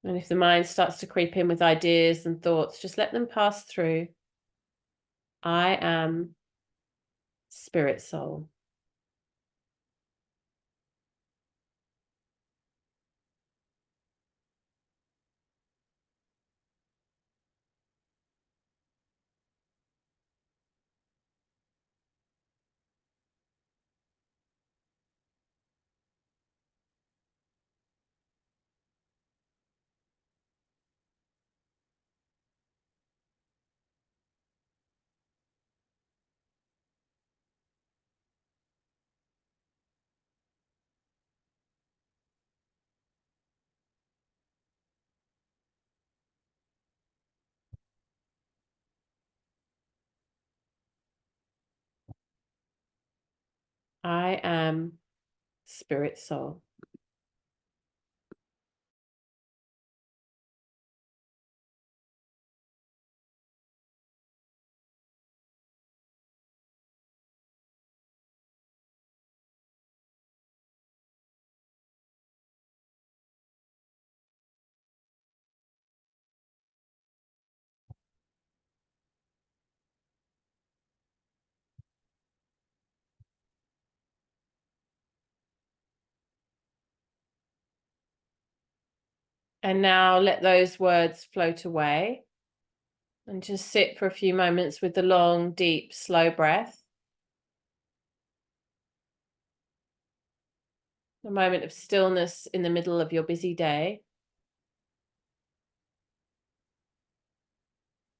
And if the mind starts to creep in with ideas and thoughts, just let them pass through. I am spirit, soul. I am spirit, soul. And now let those words float away and just sit for a few moments with the long, deep, slow breath. A moment of stillness in the middle of your busy day.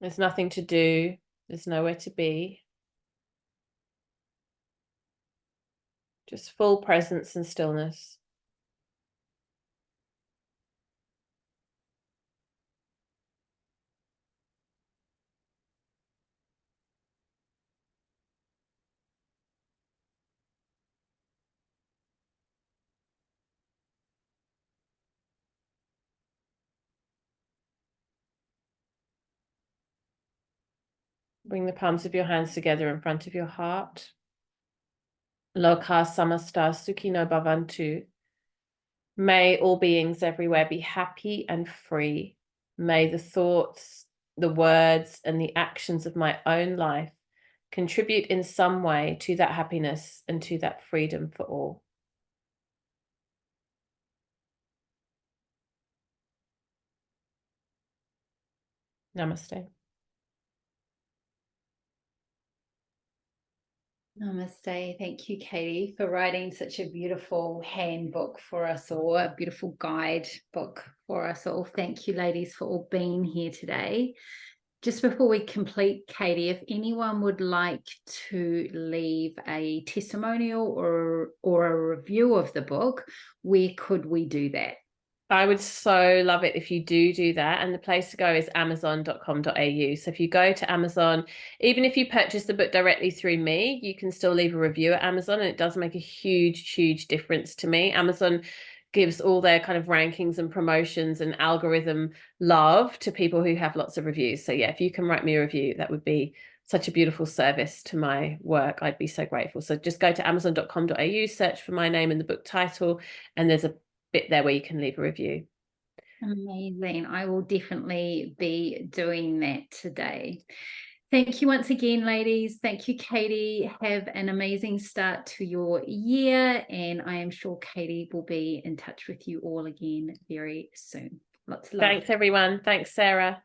There's nothing to do. There's nowhere to be. Just full presence and stillness. Bring the palms of your hands together in front of your heart. Loka samasta sukhino bhavantu. May all beings everywhere be happy and free. May the thoughts, the words, and the actions of my own life contribute in some way to that happiness and to that freedom for all. Namaste. Namaste. Thank you, Katie, for writing such a beautiful handbook for us all, a beautiful guide book for us all. Thank you, ladies, for all being here today. Just before we complete, Katie, if anyone would like to leave a testimonial or a review of the book, where could we do that? I would so love it if you do that. And the place to go is amazon.com.au. So if you go to Amazon, even if you purchase the book directly through me, you can still leave a review at Amazon. And it does make a huge, huge difference to me. Amazon gives all their kind of rankings and promotions and algorithm love to people who have lots of reviews. So yeah, if you can write me a review, that would be such a beautiful service to my work. I'd be so grateful. So just go to amazon.com.au, search for my name and the book title, and there's a bit there where you can leave a review. Amazing. I will definitely be doing that today. Thank you once again, ladies. Thank you, Katie. Have an amazing start to your year, and I am sure Katie will be in touch with you all again very soon. Lots of love. Thanks, everyone. Thanks, Sarah.